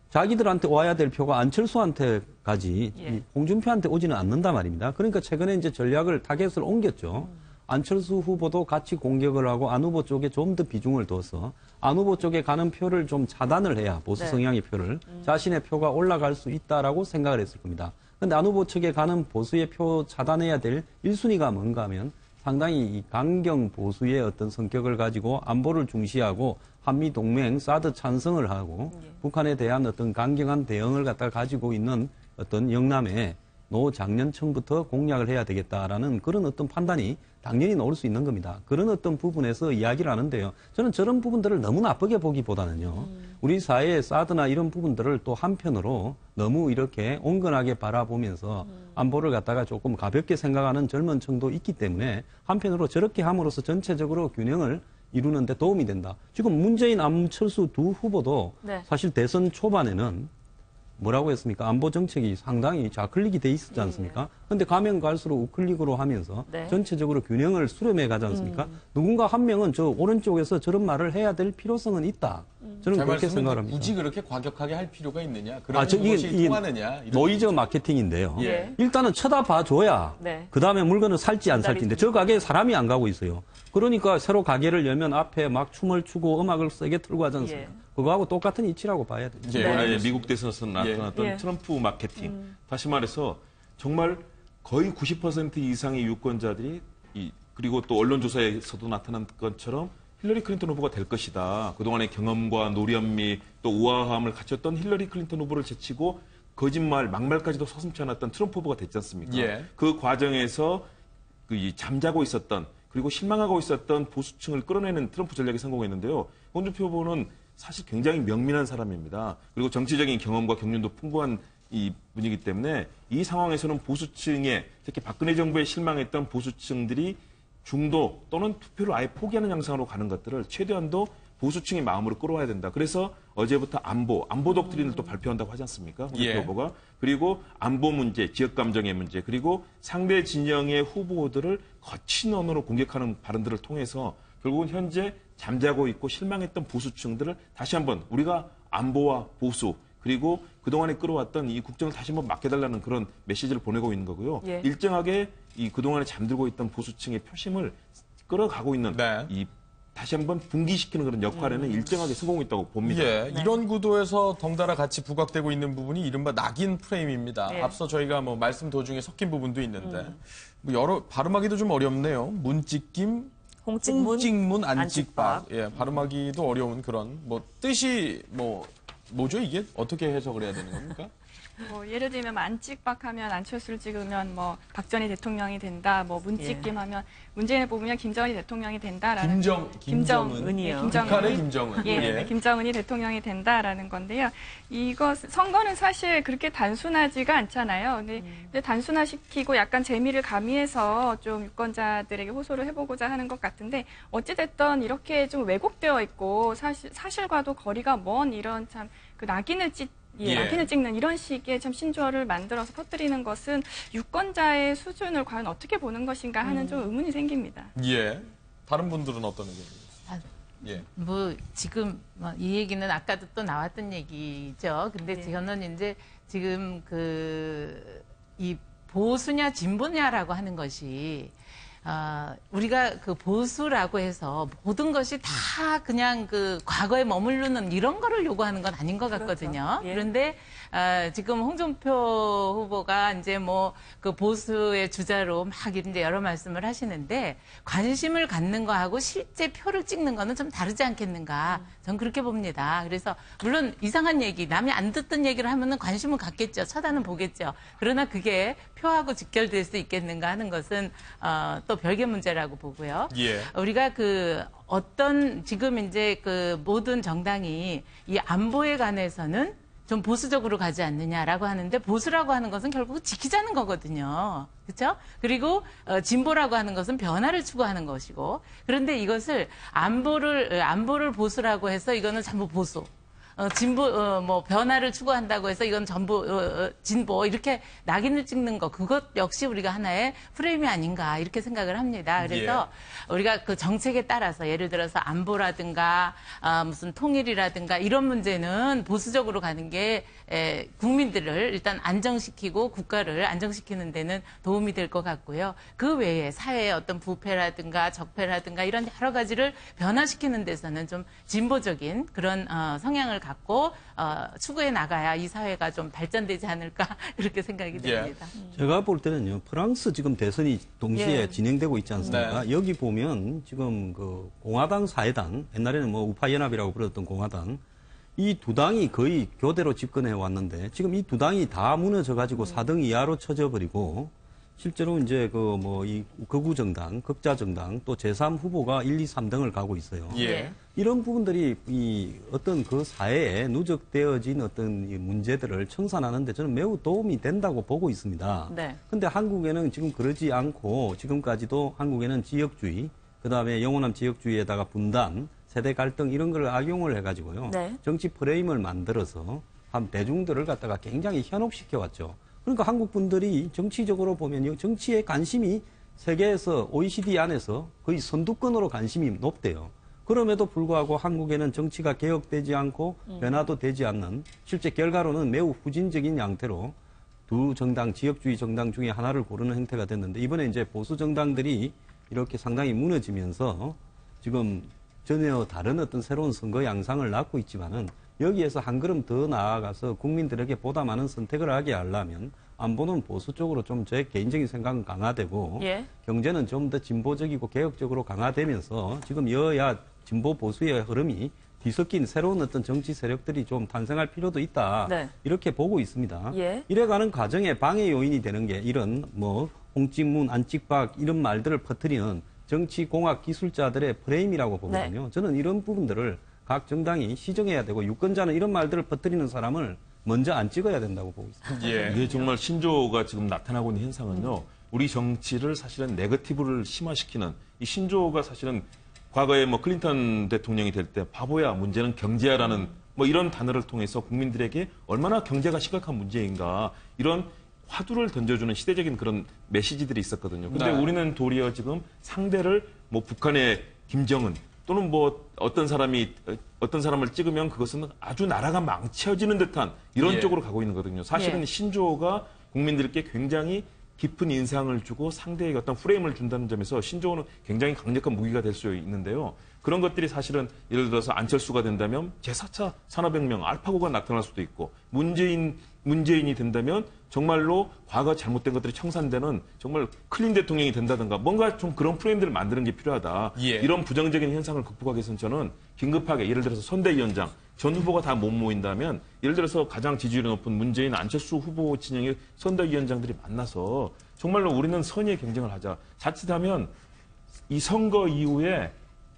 자기들한테 와야 될 표가 안철수한테까지 홍준표한테 오지는 않는단 말입니다. 그러니까 최근에 이제 전략을 타겟을 옮겼죠. 안철수 후보도 같이 공격을 하고 안 후보 쪽에 좀 더 비중을 둬서 안 후보 쪽에 가는 표를 좀 차단을 해야 보수 성향의 표를 자신의 표가 올라갈 수 있다라고 생각을 했을 겁니다. 그런데 안 후보 측에 가는 보수의 표 차단해야 될 1순위가 뭔가 하면 상당히 이 강경 보수의 어떤 성격을 가지고 안보를 중시하고 한미 동맹 사드 찬성을 하고 북한에 대한 어떤 강경한 대응을 갖다 가지고 있는 어떤 영남의 노장년층부터 공략을 해야 되겠다라는 그런 어떤 판단이 당연히 나올 수 있는 겁니다. 그런 어떤 부분에서 이야기를 하는데요. 저는 저런 부분들을 너무 나쁘게 보기보다는요. 우리 사회의 사드나 이런 부분들을 또 한편으로 너무 이렇게 온건하게 바라보면서 안보를 갖다가 조금 가볍게 생각하는 젊은 층도 있기 때문에 한편으로 저렇게 함으로써 전체적으로 균형을 이루는데 도움이 된다. 지금 문재인, 안철수 두 후보도 사실 대선 초반에는 뭐라고 했습니까? 안보 정책이 상당히 좌클릭이 돼 있었지 않습니까? 근데 가면 갈수록 우클릭으로 하면서 전체적으로 균형을 수렴해 가지 않습니까? 누군가 한 명은 저 오른쪽에서 저런 말을 해야 될 필요성은 있다. 저는 그렇게 생각합니다. 굳이 그렇게 과격하게 할 필요가 있느냐? 그런 것이 통하느냐? 노이즈 마케팅인데요. 일단은 쳐다봐줘야 그 다음에 물건을 살지 안 살지인데 저 가게에 사람이 안 가고 있어요. 그러니까 새로 가게를 열면 앞에 막 춤을 추고 음악을 세게 틀고 하지 않습니까? 그거하고 똑같은 이치라고 봐야 돼요. 이번에 미국 대선에서 나타났던 트럼프 마케팅. 다시 말해서 정말 거의 90% 이상의 유권자들이 그리고 또 언론조사에서도 나타난 것처럼 힐러리 클린턴 후보가 될 것이다. 그동안의 경험과 노련미 또 우아함을 갖췄던 힐러리 클린턴 후보를 제치고 거짓말, 막말까지도 서슴지 않았던 트럼프 후보가 됐지 않습니까? 그 과정에서 잠자고 있었던 그리고 실망하고 있었던 보수층을 끌어내는 트럼프 전략에 성공했는데요. 홍준표 후보는 사실 굉장히 명민한 사람입니다. 그리고 정치적인 경험과 경륜도 풍부한 이 분이기 때문에 이 상황에서는 보수층에 특히 박근혜 정부에 실망했던 보수층들이 중도 또는 투표를 아예 포기하는 양상으로 가는 것들을 최대한도 보수층의 마음으로 끌어와야 된다. 그래서 어제부터 안보 독트린을 또 발표한다고 하지 않습니까? 홍준표 후보가. 그리고 안보 문제, 지역 감정의 문제, 그리고 상대 진영의 후보들을 거친 언어로 공격하는 발언들을 통해서 결국은 현재 잠자고 있고 실망했던 보수층들을 다시 한번 우리가 안보와 보수 그리고 그동안에 끌어왔던 이 국정을 다시 한번 맡겨달라는 그런 메시지를 보내고 있는 거고요. 일정하게 이 그동안에 잠들고 있던 보수층의 표심을 끌어가고 있는 이 다시 한번 분기시키는 그런 역할에는 일정하게 성공했다고 봅니다. 이런 구도에서 덩달아 같이 부각되고 있는 부분이 이른바 낙인 프레임입니다. 앞서 저희가 뭐 말씀 도중에 섞인 부분도 있는데 뭐 여러 발음하기도 좀 어렵네요. 문찍김, 홍찍문, 안찍박. 발음하기도 어려운 그런 뭐 뜻이 뭐죠 이게 어떻게 해석을 해야 되는 겁니까? 예를 들면 안찍박하면 안철수를 찍으면 뭐 박정희 대통령이 된다. 뭐 문찍김 하면 문재인을 뽑으면 김정은이 대통령이 된다라는 김정은이요. 북한의 김정은. 김정은이 대통령이 된다라는 건데요. 이거 선거는 사실 그렇게 단순하지가 않잖아요. 근데 단순화시키고 약간 재미를 가미해서 좀 유권자들에게 호소를 해보고자 하는 것 같은데 어찌됐든 이렇게 좀 왜곡되어 있고 사실과도 거리가 먼 이런 참 그 낙인을 찍는 이런 식의 참 신조어를 만들어서 퍼뜨리는 것은 유권자의 수준을 과연 어떻게 보는 것인가 하는 좀 의문이 생깁니다. 다른 분들은 어떤 의견이세요? 뭐 지금 이 얘기는 아까도 또 나왔던 얘기죠. 근데 저는 이제 지금 이 보수냐 진보냐라고 하는 것이 우리가 그 보수라고 해서 모든 것이 다 그냥 그 과거에 머무르는 이런 거를 요구하는 건 아닌 것 같거든요. 그렇죠. 예. 그런데 지금 홍준표 후보가 이제 뭐 그 보수의 주자로 막 이제 여러 말씀을 하시는데 관심을 갖는 거하고 실제 표를 찍는 거는 좀 다르지 않겠는가. 전 그렇게 봅니다. 그래서 물론 이상한 얘기, 남이 안 듣던 얘기를 하면은 관심은 갖겠죠. 쳐다는 보겠죠. 그러나 그게 표하고 직결될 수 있겠는가 하는 것은 또 별개 문제라고 보고요. 예. 우리가 그 어떤 지금 이제 그 모든 정당이 이 안보에 관해서는 좀 보수적으로 가지 않느냐라고 하는데 보수라고 하는 것은 결국 지키자는 거거든요. 그렇죠? 그리고 진보라고 하는 것은 변화를 추구하는 것이고 그런데 이것을 안보를 보수라고 해서 이거는 전부 보수. 진보, 뭐, 변화를 추구한다고 해서 이건 전부, 진보, 이렇게 낙인을 찍는 거, 그것 역시 우리가 하나의 프레임이 아닌가, 이렇게 생각을 합니다. 그래서 우리가 그 정책에 따라서 예를 들어서 안보라든가, 무슨 통일이라든가 이런 문제는 보수적으로 가는 게, 국민들을 일단 안정시키고 국가를 안정시키는 데는 도움이 될 것 같고요. 그 외에 사회의 어떤 부패라든가 적폐라든가 이런 여러 가지를 변화시키는 데서는 좀 진보적인 그런, 성향을 갖고 추구해 나가야 이 사회가 좀 발전되지 않을까 그렇게 생각이 됩니다. 제가 볼 때는요. 프랑스 지금 대선이 동시에 진행되고 있지 않습니까? 여기 보면 지금 그 공화당, 사회당, 옛날에는 뭐 우파연합이라고 부르던 공화당, 이 두 당이 거의 교대로 집권해 왔는데 지금 이 두 당이 다 무너져 가지고 4등 이하로 쳐져 버리고 실제로 이제 그 뭐 이 극우 정당, 극자 정당 또 제3 후보가 1, 2, 3등을 가고 있어요. 이런 부분들이 이 어떤 그 사회에 누적되어진 어떤 이 문제들을 청산하는 데 저는 매우 도움이 된다고 보고 있습니다. 근데 한국에는 지금 그러지 않고 지금까지도 한국에는 지역주의, 그다음에 영원한 지역주의에다가 분단, 세대 갈등 이런 걸 악용을 해 가지고요. 정치 프레임을 만들어서 한 대중들을 갖다가 굉장히 현혹시켜 왔죠. 그러니까 한국 분들이 정치적으로 보면요. 정치에 관심이 세계에서 OECD 안에서 거의 선두권으로 관심이 높대요. 그럼에도 불구하고 한국에는 정치가 개혁되지 않고 변화도 되지 않는 실제 결과로는 매우 후진적인 양태로 두 정당, 지역주의 정당 중에 하나를 고르는 형태가 됐는데 이번에 이제 보수 정당들이 이렇게 상당히 무너지면서 지금 전혀 다른 어떤 새로운 선거 양상을 낳고 있지만은 여기에서 한 걸음 더 나아가서 국민들에게 보다 많은 선택을 하게 하려면 안보는 보수 쪽으로 좀 제 개인적인 생각은 강화되고 경제는 좀 더 진보적이고 개혁적으로 강화되면서 지금 여야 진보 보수의 흐름이 뒤섞인 새로운 어떤 정치 세력들이 좀 탄생할 필요도 있다. 이렇게 보고 있습니다. 이래가는 과정에 방해 요인이 되는 게 이런 뭐 홍찍문, 안찍박 이런 말들을 퍼뜨리는 정치공학 기술자들의 프레임이라고 보거든요. 저는 이런 부분들을 각 정당이 시정해야 되고 유권자는 이런 말들을 퍼뜨리는 사람을 먼저 안 찍어야 된다고 보고 있습니다. 이게 정말 신조어가 지금 나타나고 있는 현상은요. 우리 정치를 사실은 네거티브를 심화시키는 이 신조어가 사실은 과거에 뭐 클린턴 대통령이 될 때 바보야 문제는 경제야라는 뭐 이런 단어를 통해서 국민들에게 얼마나 경제가 심각한 문제인가 이런 화두를 던져주는 시대적인 그런 메시지들이 있었거든요. 근데 우리는 도리어 지금 상대를 뭐 북한의 김정은 또는 뭐 어떤 사람을 찍으면 그것은 아주 나라가 망쳐지는 듯한 이런 쪽으로 가고 있는 거거든요. 사실은 신조어가 국민들께 굉장히 깊은 인상을 주고 상대에게 어떤 프레임을 준다는 점에서 신조어는 굉장히 강력한 무기가 될 수 있는데요. 그런 것들이 사실은 예를 들어서 안철수가 된다면 제4차 산업혁명 알파고가 나타날 수도 있고 문재인이 된다면 정말로 과거 잘못된 것들이 청산되는 정말 클린 대통령이 된다든가 뭔가 좀 그런 프레임들을 만드는 게 필요하다. 이런 부정적인 현상을 극복하기 위해서는 저는 긴급하게 예를 들어서 선대위원장 전 후보가 다 못 모인다면 예를 들어서 가장 지지율이 높은 문재인, 안철수 후보 진영의 선대위원장들이 만나서 정말로 우리는 선의의 경쟁을 하자. 자칫하면 이 선거 이후에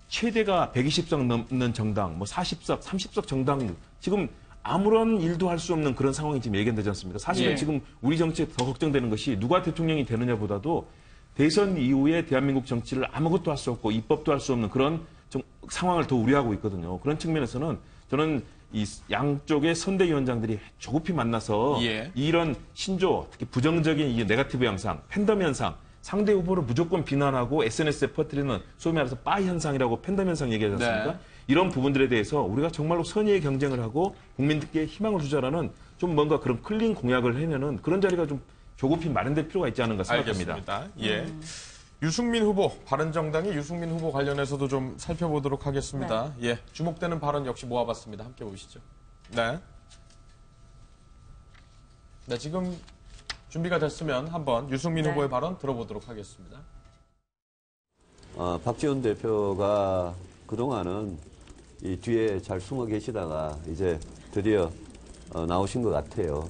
최대가 120석 넘는 정당, 뭐 40석, 30석 정당 지금 아무런 일도 할 수 없는 그런 상황이 지금 예견되지 않습니까? 사실은 지금 우리 정치에 더 걱정되는 것이 누가 대통령이 되느냐보다도 대선 이후에 대한민국 정치를 아무것도 할 수 없고 입법도 할 수 없는 그런 상황을 더 우려하고 있거든요. 그런 측면에서는 저는 이 양쪽의 선대위원장들이 조급히 만나서 이런 신조, 특히 부정적인 이 네거티브 현상, 팬덤 현상, 상대 후보를 무조건 비난하고 SNS에 퍼뜨리는 소위 말해서 빠 현상이라고 팬덤 현상 얘기하지 않습니까? 이런 부분들에 대해서 우리가 정말로 선의의 경쟁을 하고 국민들께 희망을 주자라는 좀 뭔가 그런 클린 공약을 해내는 그런 자리가 좀 조급히 마련될 필요가 있지 않은가 생각합니다. 알겠습니다. 유승민 후보, 바른정당의 유승민 후보 관련해서도 좀 살펴보도록 하겠습니다. 네. 예, 주목되는 발언 역시 모아봤습니다. 함께 보시죠. 네. 네, 지금 준비가 됐으면 한번 유승민 후보의 발언 들어보도록 하겠습니다. 박지원 대표가 그동안은 이 뒤에 잘 숨어 계시다가 이제 드디어 나오신 것 같아요.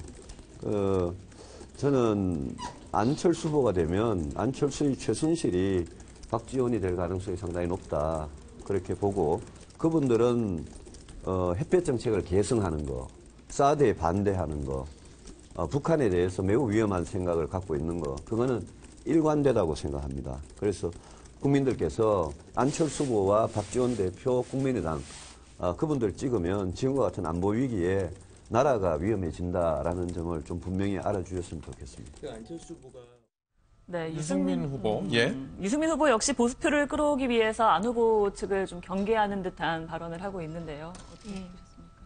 저는 안철수 후보가 되면 안철수의 최순실이 박지원이 될 가능성이 상당히 높다. 그렇게 보고 그분들은 햇볕 정책을 계승하는 거, 사드에 반대하는 거, 북한에 대해서 매우 위험한 생각을 갖고 있는 거, 그거는 일관되다고 생각합니다. 그래서 국민들께서 안철수 후보와 박지원 대표 국민의당 그분들 찍으면 지금과 같은 안보 위기에 나라가 위험해진다라는 점을 좀 분명히 알아주셨으면 좋겠습니다. 그 안철수 후보가 네, 유승민 후보. 예. 유승민 후보 역시 보수표를 끌어오기 위해서 안 후보 측을 좀 경계하는 듯한 발언을 하고 있는데요. 어떻게 보셨습니까?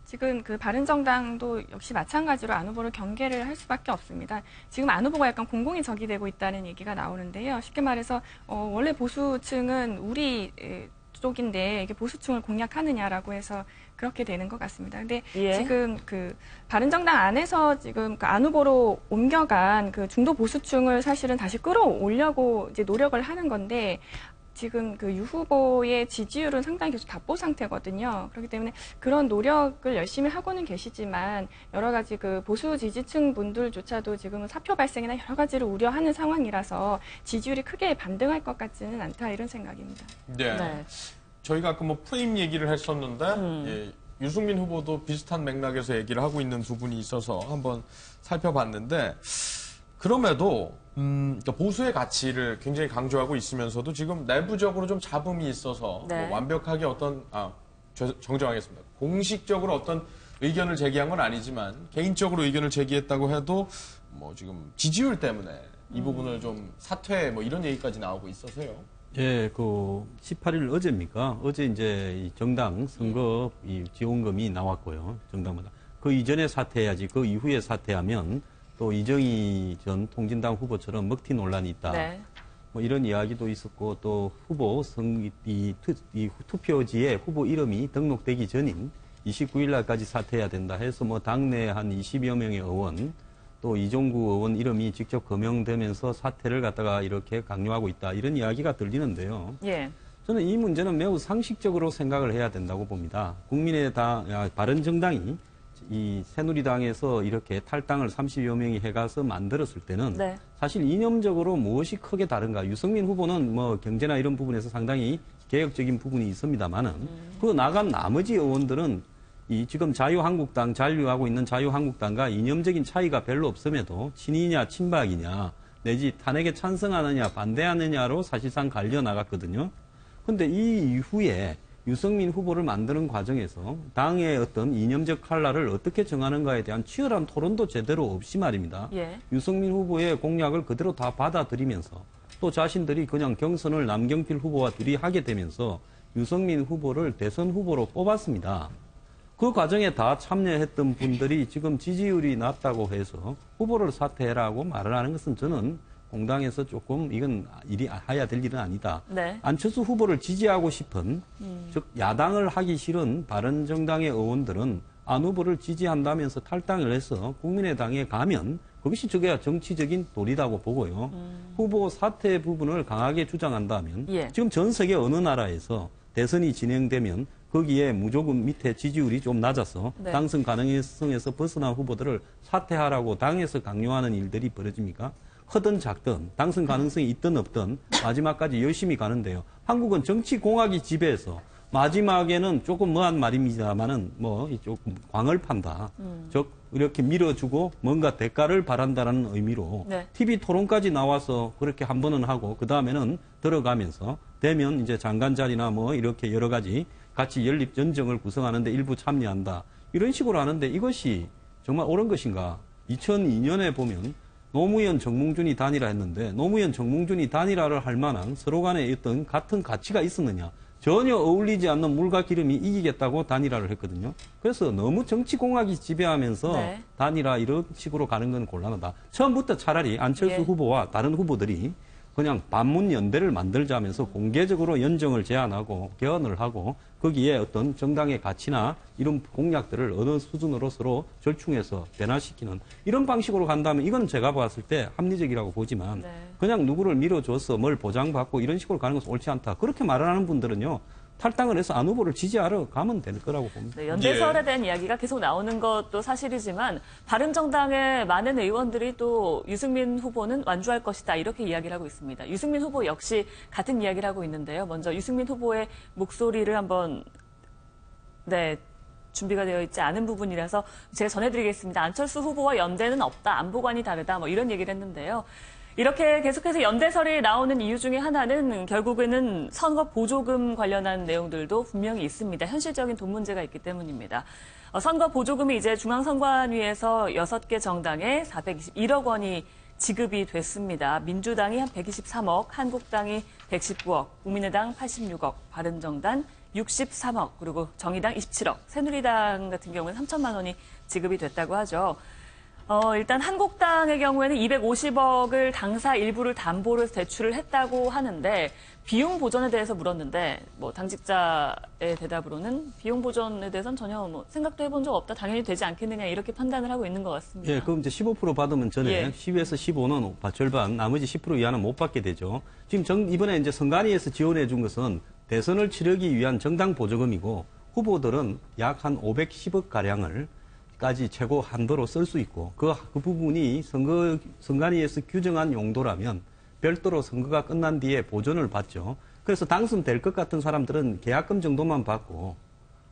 지금 그 바른정당도 역시 마찬가지로 안 후보를 경계를 할 수밖에 없습니다. 지금 안 후보가 약간 공공이 적이 되고 있다는 얘기가 나오는데요. 쉽게 말해서 원래 보수층은 우리 쪽인데 이게 보수층을 공략하느냐라고 해서 그렇게 되는 것 같습니다. 근데 지금 그 바른정당 안에서 지금 그 안 후보로 옮겨간 그 중도 보수층을 사실은 다시 끌어올려고 이제 노력을 하는 건데 지금 그 유 후보의 지지율은 상당히 계속 답보 상태거든요. 그렇기 때문에 그런 노력을 열심히 하고는 계시지만 여러 가지 그 보수 지지층 분들조차도 지금은 사표 발생이나 여러 가지를 우려하는 상황이라서 지지율이 크게 반등할 것 같지는 않다 이런 생각입니다. 네. 저희가 아까 뭐 프레임 얘기를 했었는데 예, 유승민 후보도 비슷한 맥락에서 얘기를 하고 있는 부분이 있어서 한번 살펴봤는데 그럼에도 그러니까 보수의 가치를 굉장히 강조하고 있으면서도 지금 내부적으로 좀 잡음이 있어서 뭐 완벽하게 어떤 정정하겠습니다. 공식적으로 어떤 의견을 제기한 건 아니지만 개인적으로 의견을 제기했다고 해도 뭐 지금 지지율 때문에 이 부분을 좀 사퇴 뭐 이런 얘기까지 나오고 있어서요. 예, 그 18일 어제입니까? 어제 이제 이 정당 선거 이 지원금이 나왔고요. 정당마다. 그 이전에 사퇴해야지. 그 이후에 사퇴하면 또 이정희 전 통진당 후보처럼 먹튀 논란이 있다. 네. 뭐 이런 이야기도 있었고 또 후보 이 투표지에 후보 이름이 등록되기 전인 29일 날까지 사퇴해야 된다 해서 뭐 당내 한 20여 명의 의원 또 이종구 의원 이름이 직접 거명되면서 사퇴를 갖다가 이렇게 강요하고 있다. 이런 이야기가 들리는데요. 예. 저는 이 문제는 매우 상식적으로 생각을 해야 된다고 봅니다. 국민의당, 바른정당이 이 새누리당에서 이렇게 탈당을 30여 명이 해가서 만들었을 때는 사실 이념적으로 무엇이 크게 다른가. 유승민 후보는 뭐 경제나 이런 부분에서 상당히 개혁적인 부분이 있습니다만은 그 나간 나머지 의원들은 이 지금 자유한국당 잔류하고 있는 자유한국당과 이념적인 차이가 별로 없음에도 친이냐 친박이냐 내지 탄핵에 찬성하느냐 반대하느냐로 사실상 갈려 나갔거든요. 그런데 이 이후에 유승민 후보를 만드는 과정에서 당의 어떤 이념적 칼날을 어떻게 정하는가에 대한 치열한 토론도 제대로 없이 말입니다. 유승민 후보의 공약을 그대로 다 받아들이면서 또 자신들이 그냥 경선을 남경필 후보와 둘이 하게 되면서 유승민 후보를 대선 후보로 뽑았습니다. 그 과정에 다 참여했던 분들이 지금 지지율이 낮다고 해서 후보를 사퇴해라고 말을 하는 것은 저는 공당에서 조금 이건 해야 될 일은 아니다. 안철수 후보를 지지하고 싶은 즉 야당을 하기 싫은 바른정당의 의원들은 안 후보를 지지한다면서 탈당을 해서 국민의당에 가면 그것이 저게 정치적인 도리라고 보고요. 후보 사퇴 부분을 강하게 주장한다면 지금 전 세계 어느 나라에서 대선이 진행되면 거기에 무조건 밑에 지지율이 좀 낮아서 당선 가능성에서 벗어난 후보들을 사퇴하라고 당에서 강요하는 일들이 벌어집니까? 크든 작든 당선 가능성이 있든 없든 마지막까지 열심히 가는데요. 한국은 정치 공학이 지배해서 마지막에는 조금 뭐한 말입니다만은 뭐 조금 광을 판다. 즉 이렇게 밀어주고 뭔가 대가를 바란다는 의미로 TV 토론까지 나와서 그렇게 한 번은 하고 그 다음에는 들어가면서 되면 이제 장관 자리나 뭐 이렇게 여러 가지 같이 연립 전정을 구성하는데 일부 참여한다. 이런 식으로 하는데 이것이 정말 옳은 것인가? 2002년에 보면 노무현 정몽준이 단일화 했는데 노무현 정몽준이 단일화를 할 만한 서로 간에 어떤 같은 가치가 있었느냐. 전혀 어울리지 않는 물과 기름이 이기겠다고 단일화를 했거든요. 그래서 너무 정치공학이 지배하면서 단일화 이런 식으로 가는 건 곤란하다. 처음부터 차라리 안철수 후보와 다른 후보들이 그냥 반문연대를 만들자면서 공개적으로 연정을 제안하고 개헌을 하고 거기에 어떤 정당의 가치나 이런 공약들을 어느 수준으로 서로 절충해서 변화시키는 이런 방식으로 간다면 이건 제가 봤을 때 합리적이라고 보지만 그냥 누구를 밀어줘서 뭘 보장받고 이런 식으로 가는 것은 옳지 않다. 그렇게 말하는 분들은요. 탈당을 해서 안 후보를 지지하러 가면 될 거라고 봅니다. 네, 연대설에 대한 이야기가 계속 나오는 것도 사실이지만 바른정당의 많은 의원들이 또 유승민 후보는 완주할 것이다 이렇게 이야기를 하고 있습니다. 유승민 후보 역시 같은 이야기를 하고 있는데요. 먼저 유승민 후보의 목소리를 한번 준비가 되어 있지 않은 부분이라서 제가 전해드리겠습니다. 안철수 후보와 연대는 없다. 안보관이 다르다. 뭐 이런 얘기를 했는데요. 이렇게 계속해서 연대설이 나오는 이유 중에 하나는 결국에는 선거 보조금 관련한 내용들도 분명히 있습니다. 현실적인 돈 문제가 있기 때문입니다. 선거 보조금이 이제 중앙선관위에서 6개 정당에 421억 원이 지급이 됐습니다. 민주당이 한 123억, 한국당이 119억, 국민의당 86억, 바른정당 63억, 그리고 정의당 27억, 새누리당 같은 경우는 3천만 원이 지급이 됐다고 하죠. 일단 한국당의 경우에는 250억을 당사 일부를 담보로 해서 대출을 했다고 하는데 비용 보전에 대해서 물었는데 뭐 당직자의 대답으로는 비용 보전에 대해서는 전혀 뭐 생각도 해본 적 없다. 당연히 되지 않겠느냐 이렇게 판단을 하고 있는 것 같습니다. 예, 그럼 이제 15% 받으면 전에 10에서 15는 절반, 나머지 10% 이하는 못 받게 되죠. 지금 이번에 이제 선관위에서 지원해 준 것은 대선을 치르기 위한 정당 보조금이고 후보들은 약 한 510억 가량을 까지 최고 한도로 쓸 수 있고 그 부분이 선관위에서 규정한 용도라면 별도로 선거가 끝난 뒤에 보전을 받죠. 그래서 당선될 것 같은 사람들은 계약금 정도만 받고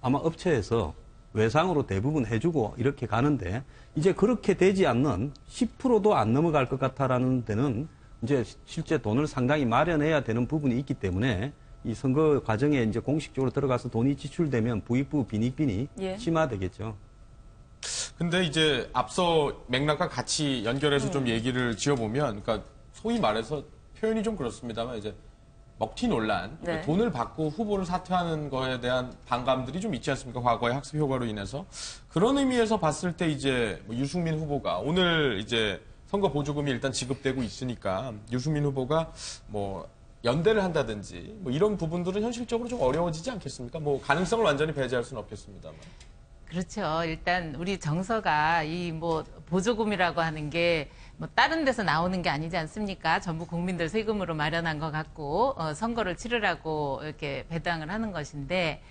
아마 업체에서 외상으로 대부분 해주고 이렇게 가는데 이제 그렇게 되지 않는 10%도 안 넘어갈 것 같다라는 데는 이제 실제 돈을 상당히 마련해야 되는 부분이 있기 때문에 이 선거 과정에 이제 공식적으로 들어가서 돈이 지출되면 부익부 빈익빈이 심화되겠죠. 근데 이제 앞서 맥락과 같이 연결해서 좀 얘기를 지어보면, 그러니까 소위 말해서 표현이 좀 그렇습니다만 이제 먹튀 논란, 그러니까 돈을 받고 후보를 사퇴하는 거에 대한 반감들이 좀 있지 않습니까? 과거의 학습 효과로 인해서 그런 의미에서 봤을 때 이제 뭐 유승민 후보가 오늘 이제 선거 보조금이 일단 지급되고 있으니까 유승민 후보가 뭐 연대를 한다든지 뭐 이런 부분들은 현실적으로 좀 어려워지지 않겠습니까? 뭐 가능성을 완전히 배제할 수는 없겠습니다만. 그렇죠. 일단 우리 정서가 이 뭐 보조금이라고 하는 게 뭐 다른 데서 나오는 게 아니지 않습니까? 전부 국민들 세금으로 마련한 것 같고 선거를 치르라고 이렇게 배당을 하는 것인데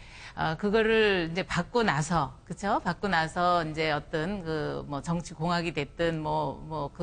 그거를 이제 받고 나서 그렇죠? 받고 나서 이제 어떤 그 뭐 정치 공학이 됐든 못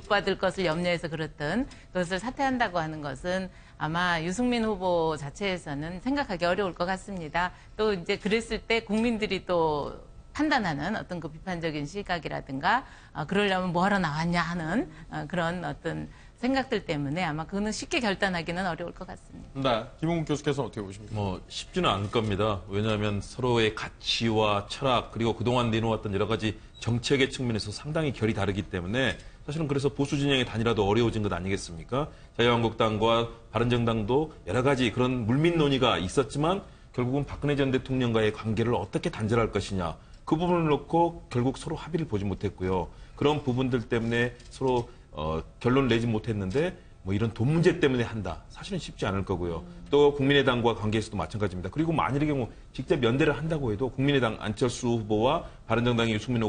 받을 것을 염려해서 그렇든 그것을 사퇴한다고 하는 것은 아마 유승민 후보 자체에서는 생각하기 어려울 것 같습니다. 또 이제 그랬을 때 국민들이 또 판단하는 어떤 그 비판적인 시각이라든가 그러려면 뭐하러 나왔냐 하는 그런 어떤 생각들 때문에 아마 그거는 쉽게 결단하기는 어려울 것 같습니다. 네, 김홍국 교수께서 어떻게 보십니까? 뭐 쉽지는 않을 겁니다. 왜냐하면 서로의 가치와 철학 그리고 그동안 내놓았던 여러 가지 정책의 측면에서 상당히 결이 다르기 때문에 사실은 그래서 보수 진영의 단일화도 어려워진 것 아니겠습니까? 자유한국당과 바른정당도 여러 가지 그런 물밑 논의가 있었지만 결국은 박근혜 전 대통령과의 관계를 어떻게 단절할 것이냐 그 부분을 놓고 결국 서로 합의를 보지 못했고요. 그런 부분들 때문에 서로 결론을 내지 못했는데 뭐 이런 돈 문제 때문에 한다. 사실은 쉽지 않을 거고요. 또 국민의당과 관계에서도 마찬가지입니다. 그리고 만일의 경우 직접 연대를 한다고 해도 국민의당 안철수 후보와 바른정당의 유승민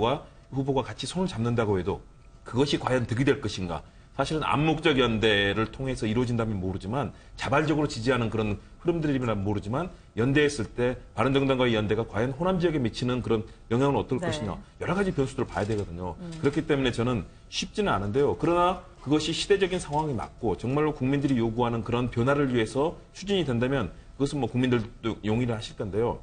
후보가 같이 손을 잡는다고 해도 그것이 과연 득이 될 것인가. 사실은 암묵적 연대를 통해서 이루어진다면 모르지만 자발적으로 지지하는 그런 흐름들이면 모르지만 연대했을 때 바른정당과의 연대가 과연 호남 지역에 미치는 그런 영향은 어떨 것이냐. 여러 가지 변수들을 봐야 되거든요. 그렇기 때문에 저는 쉽지는 않은데요. 그러나 그것이 시대적인 상황이 맞고 정말로 국민들이 요구하는 그런 변화를 위해서 추진이 된다면 그것은 뭐 국민들도 용인을 하실 건데요.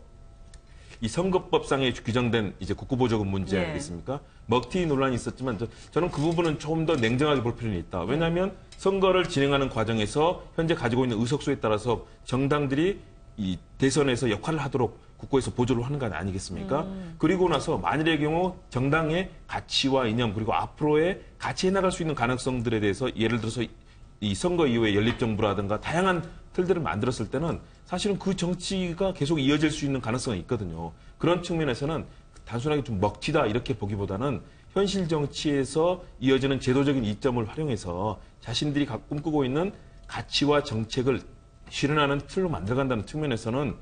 이 선거법상에 규정된 이제 국고보조금 문제 아니겠습니까? 먹튀 논란이 있었지만 저는 그 부분은 조금 더 냉정하게 볼 필요는 있다. 왜냐하면 선거를 진행하는 과정에서 현재 가지고 있는 의석수에 따라서 정당들이 이 대선에서 역할을 하도록 국고에서 보조를 하는 거 아니겠습니까? 그리고 나서 만일의 경우 정당의 가치와 이념 그리고 앞으로의 같이 해나갈 수 있는 가능성들에 대해서 예를 들어서 이 선거 이후에 연립정부라든가 다양한 틀들을 만들었을 때는 사실은 그 정치가 계속 이어질 수 있는 가능성이 있거든요. 그런 측면에서는 단순하게 좀 먹튀다 이렇게 보기보다는 현실 정치에서 이어지는 제도적인 이점을 활용해서 자신들이 꿈꾸고 있는 가치와 정책을 실현하는 틀로 만들어간다는 측면에서는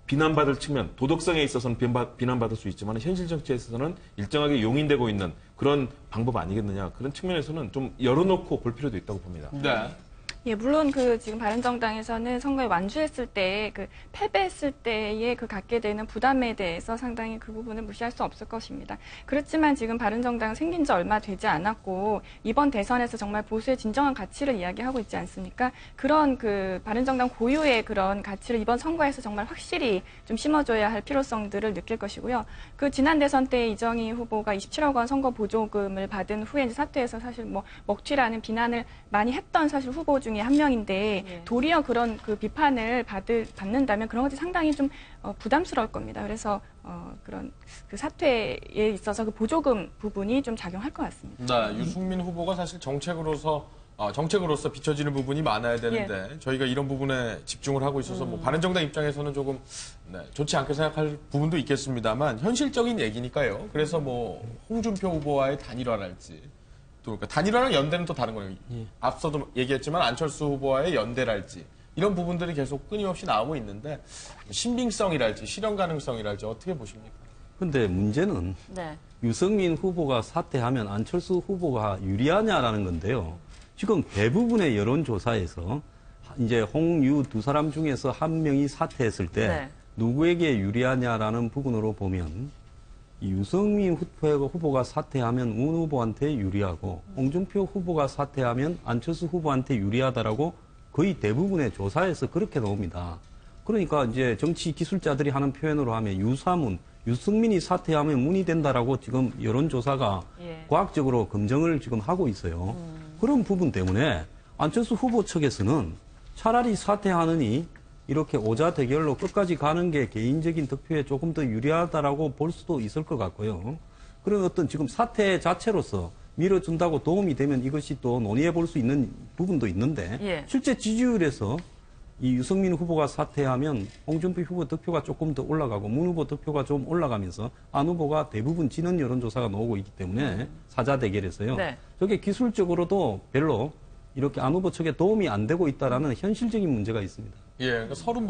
비난받을 측면, 도덕성에 있어서는 비난받을 수 있지만 현실 정치에서는 일정하게 용인되고 있는 그런 방법 아니겠느냐. 그런 측면에서는 좀 열어놓고 볼 필요도 있다고 봅니다. 네. 예, 물론 지금 바른정당에서는 선거에 완주했을 때 패배했을 때에 갖게 되는 부담에 대해서 상당히 그 부분을 무시할 수 없을 것입니다. 그렇지만 지금 바른정당은 생긴 지 얼마 되지 않았고 이번 대선에서 정말 보수의 진정한 가치를 이야기하고 있지 않습니까? 그런 바른정당 고유의 그런 가치를 이번 선거에서 정말 확실히 좀 심어줘야 할 필요성들을 느낄 것이고요. 지난 대선 때 이정희 후보가 27억 원 선거 보조금을 받은 후에 이제 사퇴해서 사실 먹튀라는 비난을 많이 했던 사실 후보 중에 한 명인데 예. 도리어 그런 비판을 받는다면 그런 것이 상당히 좀 부담스러울 겁니다. 그래서 그런 사퇴에 있어서 보조금 부분이 좀 작용할 것 같습니다. 네, 유승민 후보가 사실 정책으로서 비춰지는 부분이 많아야 되는데 저희가 이런 부분에 집중을 하고 있어서 바른정당 입장에서는 조금 좋지 않게 생각할 부분도 있겠습니다만 현실적인 얘기니까요. 그래서 홍준표 후보와의 단일화랄지 또 그러니까 단일화랑 연대는 또 다른 거예요. 앞서도 얘기했지만 안철수 후보와의 연대랄지 이런 부분들이 계속 끊임없이 나오고 있는데 신빙성이랄지 실현 가능성이랄지 어떻게 보십니까? 근데 문제는 네. 유승민 후보가 사퇴하면 안철수 후보가 유리하냐라는 건데요. 지금 대부분의 여론조사에서 이제 홍유 두 사람 중에서 한 명이 사퇴했을 때 네. 누구에게 유리하냐라는 부분으로 보면 이 유승민 후보가 사퇴하면 문 후보한테 유리하고 홍준표 후보가 사퇴하면 안철수 후보한테 유리하다라고 거의 대부분의 조사에서 그렇게 나옵니다. 그러니까 이제 정치 기술자들이 하는 표현으로 하면 유승민이 사퇴하면 문이 된다라고 지금 여론조사가 예. 과학적으로 검증을 지금 하고 있어요. 그런 부분 때문에 안철수 후보 측에서는 차라리 사퇴하느니 이렇게 오자 대결로 끝까지 가는 게 개인적인 득표에 조금 더 유리하다라고 볼 수도 있을 것 같고요. 그런 어떤 지금 사퇴 자체로서 밀어준다고 도움이 되면 이것이 또 논의해 볼 수 있는 부분도 있는데 예. 실제 지지율에서 이 유승민 후보가 사퇴하면 홍준표 후보 득표가 조금 더 올라가고 문 후보 득표가 좀 올라가면서 안 후보가 대부분 지는 여론조사가 나오고 있기 때문에 사자 대결에서요. 네. 저게 기술적으로도 별로 이렇게 안 후보 측에 도움이 안 되고 있다라는 현실적인 문제가 있습니다. 예, 그러니까 서로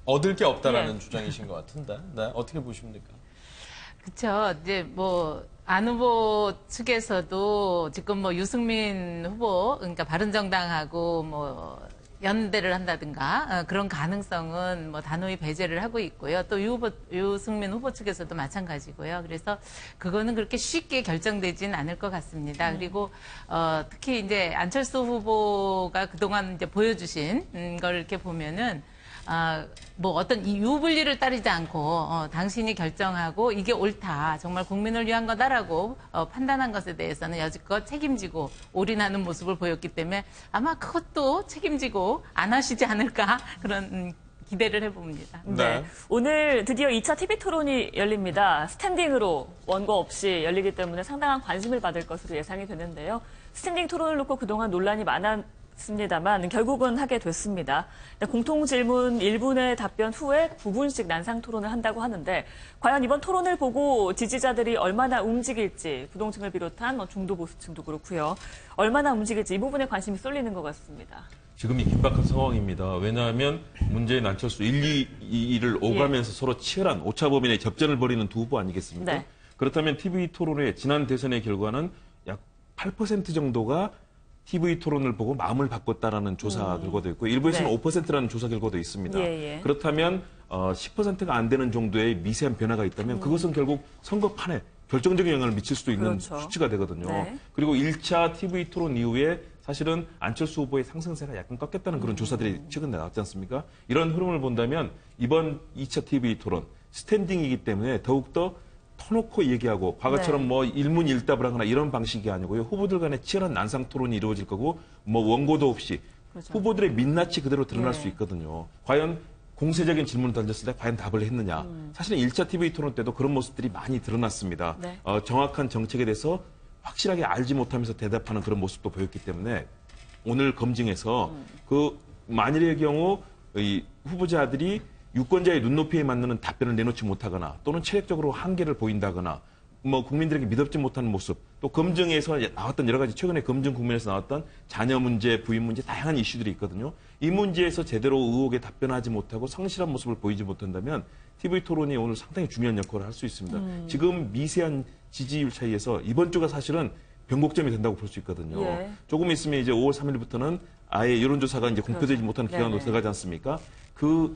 얻을 게 없다라는 예. 주장이신 것 같은데, 네, 어떻게 보십니까? 그렇죠. 이제 안 후보 측에서도 지금 유승민 후보, 그러니까 바른정당하고 연대를 한다든가 그런 가능성은 단호히 배제를 하고 있고요. 또 유승민 후보 측에서도 마찬가지고요. 그래서 그거는 그렇게 쉽게 결정되진 않을 것 같습니다. 그리고 특히 이제 안철수 후보가 그동안 이제 보여주신 걸 이렇게 보면은 어떤 이 유불리를 따르지 않고 당신이 결정하고 이게 옳다, 정말 국민을 위한 거다라고 판단한 것에 대해서는 여지껏 책임지고 올인하는 모습을 보였기 때문에 아마 그것도 책임지고 안 하시지 않을까 그런 기대를 해봅니다. 네. 오늘 드디어 2차 TV 토론이 열립니다. 스탠딩으로 원고 없이 열리기 때문에 상당한 관심을 받을 것으로 예상이 되는데요. 스탠딩 토론을 놓고 그동안 논란이 많았습니다만 결국은 하게 됐습니다. 공통 질문 1분의 답변 후에 9분씩 난상 토론을 한다고 하는데 과연 이번 토론을 보고 지지자들이 얼마나 움직일지 부동층을 비롯한 중도 보수층도 그렇고요. 얼마나 움직일지 이 부분에 관심이 쏠리는 것 같습니다. 지금이 긴박한 상황입니다. 왜냐하면 문재인, 안철수 1, 2를 오가면서 서로 치열한 오차범위의 접전을 벌이는 두 후보 아니겠습니까? 네. 그렇다면 TV 토론의 지난 대선의 결과는 약 8% 정도가 TV 토론을 보고 마음을 바꿨다라는 조사 결과도 있고 일부에서는 네. 5%라는 조사 결과도 있습니다. 예. 그렇다면 10%가 안 되는 정도의 미세한 변화가 있다면 그것은 결국 선거판에 결정적인 영향을 미칠 수도 있는 그렇죠. 수치가 되거든요. 네. 그리고 1차 TV 토론 이후에 사실은 안철수 후보의 상승세가 약간 꺾였다는 그런 조사들이 최근에 나왔지 않습니까? 이런 흐름을 본다면 이번 2차 TV 토론 스탠딩이기 때문에 더욱더 터놓고 얘기하고 과거처럼 네. 일문일답을 하거나 이런 방식이 아니고요. 후보들 간의 치열한 난상 토론이 이루어질 거고 원고도 없이 그렇죠. 후보들의 민낯이 그대로 드러날 네. 수 있거든요. 과연 공세적인 질문을 던졌을 때 과연 답을 했느냐. 사실은 1차 TV 토론 때도 그런 모습들이 많이 드러났습니다. 네. 정확한 정책에 대해서 확실하게 알지 못하면서 대답하는 그런 모습도 보였기 때문에 오늘 검증에서 그 만일의 경우 이 후보자들이 유권자의 눈높이에 맞는 답변을 내놓지 못하거나 또는 체력적으로 한계를 보인다거나 뭐 국민들에게 믿었지 못하는 모습, 또 검증에서 나왔던 여러 가지 최근에 검증 국면에서 나왔던 자녀 문제, 부인 문제 다양한 이슈들이 있거든요. 이 문제에서 제대로 의혹에 답변하지 못하고 성실한 모습을 보이지 못한다면 TV 토론이 오늘 상당히 중요한 역할을 할 수 있습니다. 지금 미세한 지지율 차이에서 이번 주가 사실은 변곡점이 된다고 볼 수 있거든요. 예. 조금 있으면 이제 5월 3일부터는 아예 여론조사가 이제 공표되지 못하는 기간으로 들어가지 않습니까? 그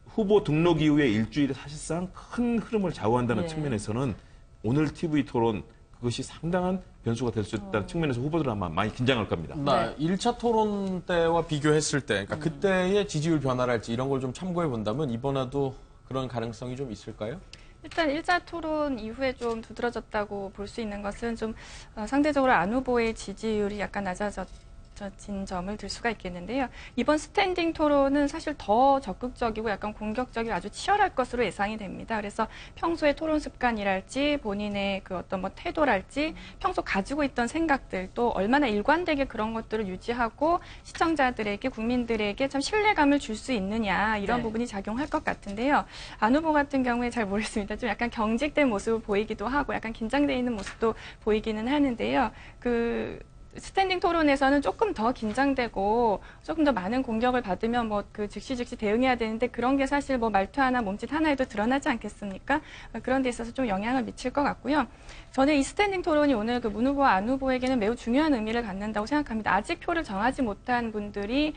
후보 등록 이후에 일주일에 사실상 큰 흐름을 좌우한다는 측면에서는 오늘 TV 토론 그것이 상당한 변수가 될 수 있다는 측면에서 후보들은 아마 많이 긴장할 겁니다. 네. 1차 토론 때와 비교했을 때, 그러니까 그때의 지지율 변화랄지 이런 걸 좀 참고해 본다면 이번에도 그런 가능성이 좀 있을까요? 일단 1차 토론 이후에 좀 두드러졌다고 볼 수 있는 것은 좀 상대적으로 안 후보의 지지율이 약간 낮아진 점을 들 수가 있겠는데요. 이번 스탠딩 토론은 사실 더 적극적이고 약간 공격적이고 아주 치열할 것으로 예상이 됩니다. 그래서 평소의 토론 습관이랄지 본인의 그 어떤 뭐 태도랄지 평소 가지고 있던 생각들 또 얼마나 일관되게 그런 것들을 유지하고 시청자들에게 국민들에게 참 신뢰감을 줄 수 있느냐 이런 부분이 작용할 것 같은데요. 안 후보 같은 경우에 잘 모르겠습니다. 좀 약간 경직된 모습을 보이기도 하고 약간 긴장돼 있는 모습도 보이기는 하는데요. 스탠딩 토론에서는 조금 더 긴장되고 조금 더 많은 공격을 받으면 뭐 그 즉시 대응해야 되는데 그런 게 사실 뭐 말투 하나 몸짓 하나에도 드러나지 않겠습니까? 그런 데 있어서 좀 영향을 미칠 것 같고요. 저는 이 스탠딩 토론이 오늘 그 문 후보와 안 후보에게는 매우 중요한 의미를 갖는다고 생각합니다. 아직 표를 정하지 못한 분들이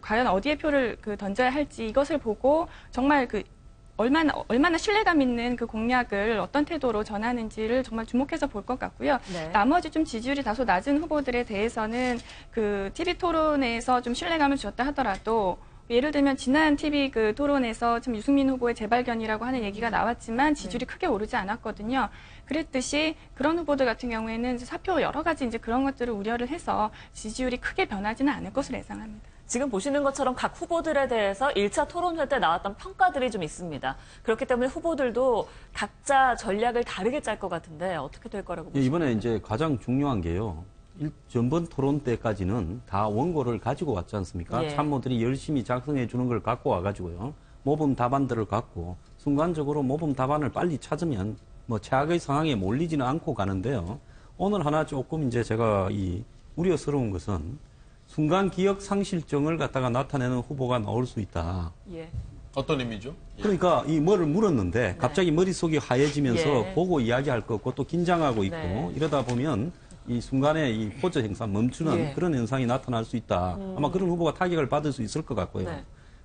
과연 어디에 표를 던져야 할지 이것을 보고 정말 얼마나 신뢰감 있는 그 공약을 어떤 태도로 전하는지를 정말 주목해서 볼 것 같고요. 네. 나머지 좀 지지율이 다소 낮은 후보들에 대해서는 TV 토론에서 좀 신뢰감을 주었다 하더라도 예를 들면 지난 TV 토론에서 좀 유승민 후보의 재발견이라고 하는 얘기가 나왔지만 지지율이 크게 오르지 않았거든요. 그랬듯이 그런 후보들 같은 경우에는 사표 여러 가지 이제 그런 것들을 우려를 해서 지지율이 크게 변하지는 않을 것으로 예상합니다. 지금 보시는 것처럼 각 후보들에 대해서 1차 토론회 때 나왔던 평가들이 좀 있습니다. 그렇기 때문에 후보들도 각자 전략을 다르게 짤 것 같은데 어떻게 될 거라고 보십니까? 이번에 이제 가장 중요한 게요. 전번 토론 때까지는 다 원고를 가지고 왔지 않습니까? 예. 참모들이 열심히 작성해 주는 걸 갖고 와가지고요. 모범 답안들을 갖고 순간적으로 모범 답안을 빨리 찾으면 뭐 최악의 상황에 몰리지는 않고 가는데요. 오늘 하나 조금 이제 제가 우려스러운 것은 순간 기억 상실증을 갖다가 나타내는 후보가 나올 수 있다. 예. 어떤 의미죠? 그러니까 뭐를 물었는데 갑자기 머릿속이 하얘지면서 보고 이야기할 것 없고 또 긴장하고 있고 이러다 보면 이 순간에 이 포저 행사 멈추는 그런 현상이 나타날 수 있다. 아마 그런 후보가 타격을 받을 수 있을 것 같고요.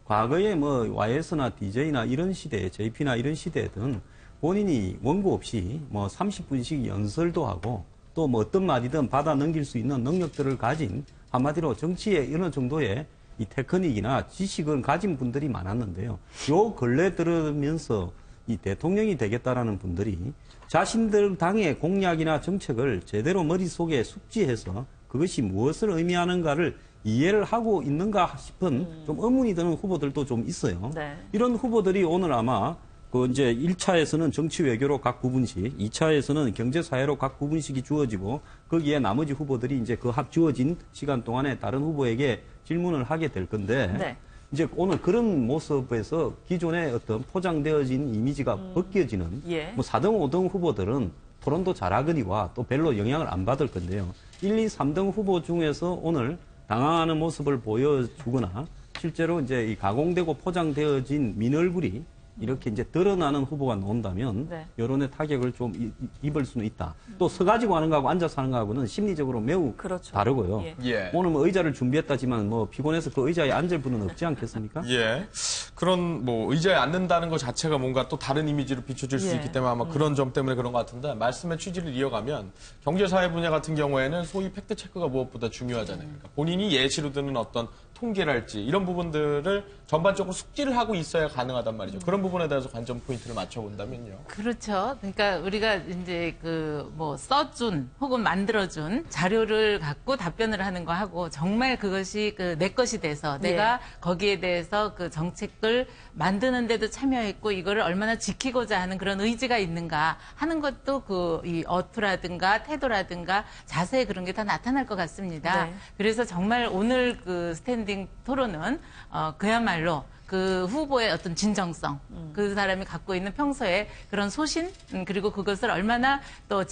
과거에 뭐 YS나 DJ나 이런 시대에 JP나 이런 시대에든 본인이 원고 없이 뭐 30분씩 연설도 하고 또 뭐 어떤 말이든 받아 넘길 수 있는 능력들을 가진 한마디로 정치에 어느 정도의 이 테크닉이나 지식을 가진 분들이 많았는데요. 요 근래 들으면서 이 대통령이 되겠다라는 분들이 자신들 당의 공약이나 정책을 제대로 머릿속에 숙지해서 그것이 무엇을 의미하는가를 이해를 하고 있는가 싶은 좀 의문이 드는 후보들도 좀 있어요. 네. 이런 후보들이 오늘 아마 이제 1차에서는 정치 외교로 각 부분씩, 2차에서는 경제 사회로 각 부분씩이 주어지고 거기에 나머지 후보들이 이제 그 주어진 시간 동안에 다른 후보에게 질문을 하게 될 건데 이제 오늘 그런 모습에서 기존의 어떤 포장되어진 이미지가 벗겨지는 뭐 4등, 5등 후보들은 토론도 잘하거니와 또 별로 영향을 안 받을 건데요. 1, 2, 3등 후보 중에서 오늘 당황하는 모습을 보여주거나 실제로 이제 이 가공되고 포장되어진 민얼굴이 이렇게 이제 드러나는 후보가 나온다면 여론의 타격을 좀 입을 수는 있다. 또 서가지고 하는 거하고 앉아서 하는 거하고는 심리적으로 매우 다르고요. 오늘 뭐 의자를 준비했다지만 뭐 피곤해서 그 의자에 앉을 분은 없지 않겠습니까? 그런 뭐 의자에 앉는다는 것 자체가 뭔가 또 다른 이미지로 비춰질 수 있기 때문에 아마 그런 점 때문에 그런 것 같은데 말씀의 취지를 이어가면 경제사회 분야 같은 경우에는 소위 팩트 체크가 무엇보다 중요하잖아요. 그러니까 본인이 예시로 드는 어떤 통계랄지 이런 부분들을 전반적으로 숙지를 하고 있어야 가능하단 말이죠. 그런 부분에 대해서 관점 포인트를 맞춰본다면요. 그렇죠. 그러니까 우리가 이제 뭐 써준 혹은 만들어준 자료를 갖고 답변을 하는 거 하고 정말 그것이 내 것이 돼서 내가 거기에 대해서 그 정책을 만드는데도 참여했고 이거를 얼마나 지키고자 하는 그런 의지가 있는가 하는 것도 이 어투라든가 태도라든가 자세 그런 게 다 나타날 것 같습니다. 그래서 정말 오늘 스탠딩 토론은 그야말로 그 후보의 어떤 진정성, 그 사람이 갖고 있는 평소에 그런 소신, 그리고 그것을 얼마나 또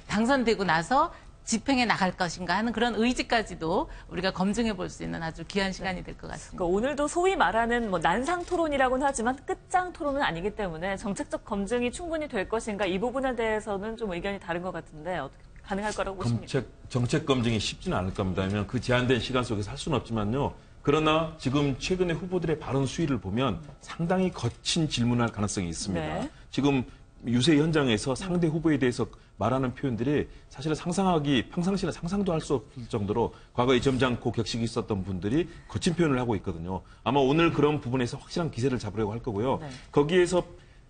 당선되고 나서 집행해 나갈 것인가 하는 그런 의지까지도 우리가 검증해 볼 수 있는 아주 귀한 시간이 될 것 같습니다. 그러니까 오늘도 소위 말하는 뭐 난상 토론이라고는 하지만 끝장 토론은 아니기 때문에 정책적 검증이 충분히 될 것인가 이 부분에 대해서는 좀 의견이 다른 것 같은데 어떻게 가능할 거라고 보십니까? 정책 검증이 쉽지는 않을 겁니다. 왜냐하면 그 제한된 시간 속에서 할 수는 없지만요. 그러나 지금 최근에 후보들의 발언 수위를 보면 상당히 거친 질문할 가능성이 있습니다. 네. 지금 유세 현장에서 상대 후보에 대해서 말하는 표현들이 사실은 평상시에는 상상도 할 수 없을 정도로 과거에 점잖고 격식이 있었던 분들이 거친 표현을 하고 있거든요. 아마 오늘 그런 부분에서 확실한 기세를 잡으려고 할 거고요. 네. 거기에서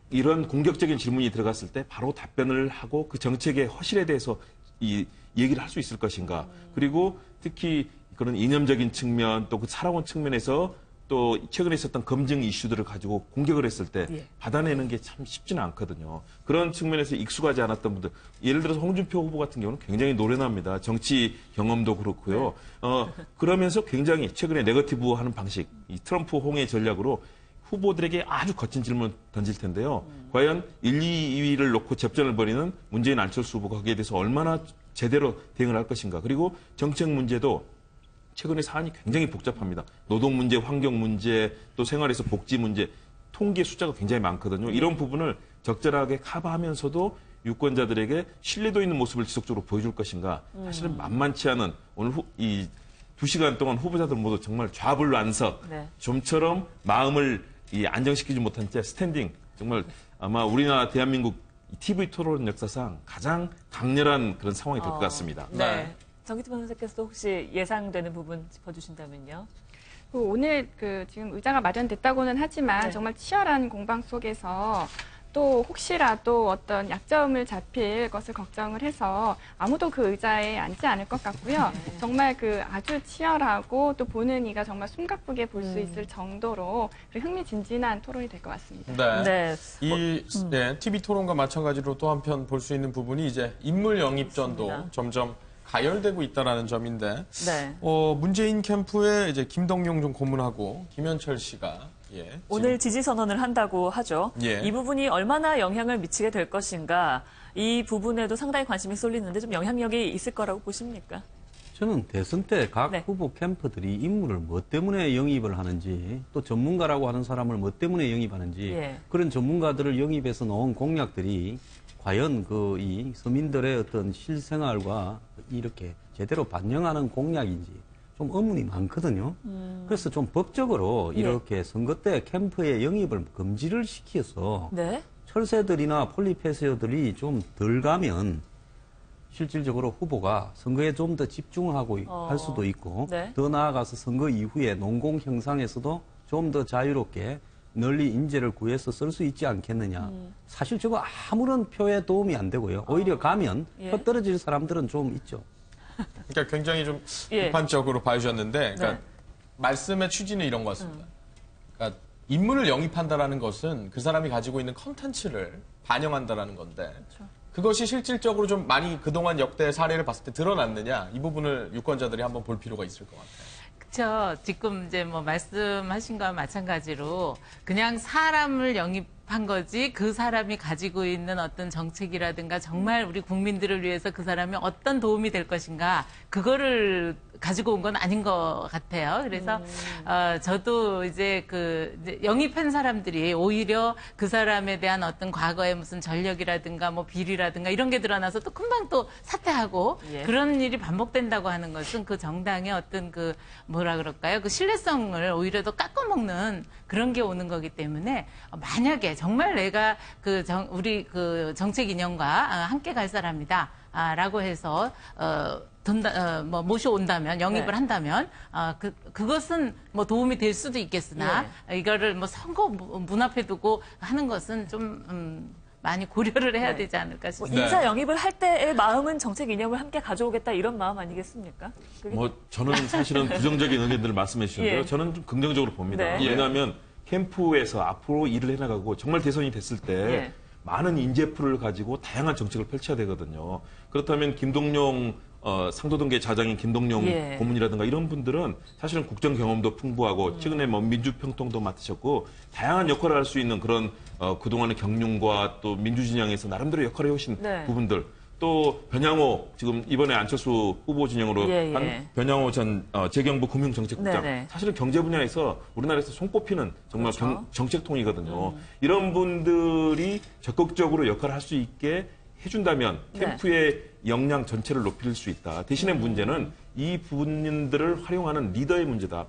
이런 공격적인 질문이 들어갔을 때 바로 답변을 하고 그 정책의 허실에 대해서 이 얘기를 할 수 있을 것인가. 그리고 특히 그런 이념적인 측면 또 그 살아온 측면에서 또 최근에 있었던 검증 이슈들을 가지고 공격을 했을 때 받아내는 게 참 쉽지는 않거든요. 그런 측면에서 익숙하지 않았던 분들, 예를 들어서 홍준표 후보 같은 경우는 굉장히 노련합니다. 정치 경험도 그렇고요. 그러면서 굉장히 최근에 네거티브 하는 방식, 이 트럼프 홍해 전략으로 후보들에게 아주 거친 질문을 던질 텐데요. 과연 1, 2위를 놓고 접전을 벌이는 문재인 안철수 후보가 거기에 대해서 얼마나 제대로 대응을 할 것인가. 그리고 정책 문제도 최근에 사안이 굉장히 복잡합니다. 노동 문제, 환경 문제, 또 생활에서 복지 문제, 통계 숫자가 굉장히 많거든요. 이런 부분을 적절하게 커버하면서도 유권자들에게 신뢰도 있는 모습을 지속적으로 보여줄 것인가. 사실은 만만치 않은 오늘 이 2시간 동안 후보자들 모두 정말 좌불안석, 좀처럼 마음을 안정시키지 못한 채 스탠딩, 정말 아마 우리나라 대한민국 TV 토론 역사상 가장 강렬한 그런 상황이 될 것 같습니다. 네. 정기태 변호사께서도 혹시 예상되는 부분 짚어주신다면요. 오늘 지금 의자가 마련됐다고는 하지만 정말 치열한 공방 속에서 또 혹시라도 어떤 약점을 잡힐 것을 걱정을 해서 아무도 그 의자에 앉지 않을 것 같고요. 정말 아주 치열하고 또 보는 이가 정말 숨가쁘게 볼 수 있을 정도로 흥미진진한 토론이 될 것 같습니다. 네. TV 토론과 마찬가지로 또 한편 볼 수 있는 부분이 이제 인물 영입전도 점점 가열되고 있다라는 점인데, 문재인 캠프에 이제 김동용 좀 고문하고 김현철 씨가 오늘 지지 선언을 한다고 하죠. 이 부분이 얼마나 영향을 미치게 될 것인가, 이 부분에도 상당히 관심이 쏠리는데 좀 영향력이 있을 거라고 보십니까? 저는 대선 때 각 후보 캠프들이 인물을 뭐 때문에 영입을 하는지, 또 전문가라고 하는 사람을 뭐 때문에 영입하는지, 그런 전문가들을 영입해서 놓은 공약들이 과연 이 서민들의 어떤 실생활과 이렇게 제대로 반영하는 공약인지 좀 의문이 많거든요. 그래서 좀 법적으로 이렇게 선거 때 캠프에 영입을 금지를 시켜서 철새들이나 폴리페서들이 좀 덜 가면 실질적으로 후보가 선거에 좀 더 집중하고 할 수도 있고 더 나아가서 선거 이후에 농공 형상에서도 좀 더 자유롭게 널리 인재를 구해서 쓸 수 있지 않겠느냐. 사실 저거 아무런 표에 도움이 안 되고요. 오히려 가면 혀 떨어질 사람들은 좀 있죠. 그러니까 굉장히 좀 비판적으로 봐주셨는데, 그러니까 말씀의 취지는 이런 것 같습니다. 그러니까 인물을 영입한다라는 것은 그 사람이 가지고 있는 컨텐츠를 반영한다라는 건데, 그것이 실질적으로 좀 많이 그동안 역대 사례를 봤을 때 드러났느냐, 이 부분을 유권자들이 한번 볼 필요가 있을 것 같아요. 그렇죠. 지금 이제 뭐 말씀하신 거와 마찬가지로 그냥 사람을 영입한 거지 그 사람이 가지고 있는 어떤 정책이라든가 정말 우리 국민들을 위해서 그 사람이 어떤 도움이 될 것인가 그거를 가지고 온 건 아닌 것 같아요. 그래서 저도 이제 이제 영입한 사람들이 오히려 그 사람에 대한 어떤 과거의 무슨 전력이라든가 뭐 비리라든가 이런 게 드러나서 또 금방 또 사퇴하고 그런 일이 반복된다고 하는 것은 그 정당의 어떤 뭐라 그럴까요? 그 신뢰성을 오히려 더 깎아먹는 그런 게 오는 거기 때문에 만약에 정말 내가 우리 정책 이념과 함께 갈 사람이다. 라고 해서 모셔온다면 영입을 한다면 그것은 뭐 도움이 될 수도 있겠으나 이거를 뭐 선거 문 앞에 두고 하는 것은 좀 많이 고려를 해야 되지 않을까 싶습니다. 인사 영입을 할 때의 마음은 정책 이념을 함께 가져오겠다 이런 마음 아니겠습니까? 저는 사실은 부정적인 의견들을 말씀해 주셨는데요. 저는 좀 긍정적으로 봅니다. 왜냐하면 캠프에서 앞으로 일을 해나가고 정말 대선이 됐을 때 많은 인재풀을 가지고 다양한 정책을 펼쳐야 되거든요. 그렇다면 김동용 상도동계 자장인 김동룡 예. 고문이라든가 이런 분들은 사실은 국정 경험도 풍부하고 최근에 뭐 민주평통도 맡으셨고 다양한 역할을 할 수 있는 그런 그동안의 경륜과 또 민주진영에서 나름대로 역할을 해오신 네. 부분들 또 변양호 지금 이번에 안철수 후보 진영으로 예, 예. 한 변양호 전 재경부 금융정책국장 네네. 사실은 경제 분야에서 우리나라에서 손꼽히는 정말 그렇죠. 정책통이거든요. 이런 분들이 적극적으로 역할을 할 수 있게 해준다면 네. 캠프의 역량 전체를 높일 수 있다. 대신에 문제는 이 분들을 활용하는 리더의 문제다.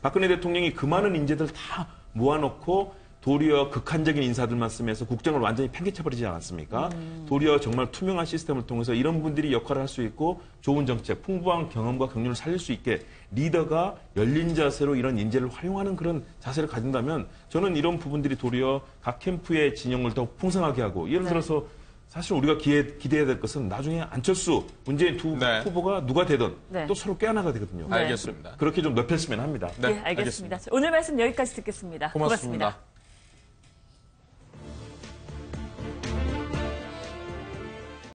박근혜 대통령이 그 많은 인재들 다 모아놓고 도리어 극한적인 인사들만 쓰면서 국정을 완전히 팽개쳐버리지 않았습니까? 도리어 정말 투명한 시스템을 통해서 이런 분들이 역할을 할 수 있고 좋은 정책, 풍부한 경험과 경륜을 살릴 수 있게 리더가 열린 자세로 이런 인재를 활용하는 그런 자세를 가진다면 저는 이런 부분들이 도리어 각 캠프의 진영을 더 풍성하게 하고 예를 들어서 사실 우리가 기대해야 될 것은 나중에 안철수, 문재인 두 네. 후보가 누가 되든 네. 또 서로 껴안아가 되거든요. 알겠습니다. 그렇게 좀 넓혔으면 합니다. 네, 알겠습니다. 오늘 말씀 여기까지 듣겠습니다. 고맙습니다.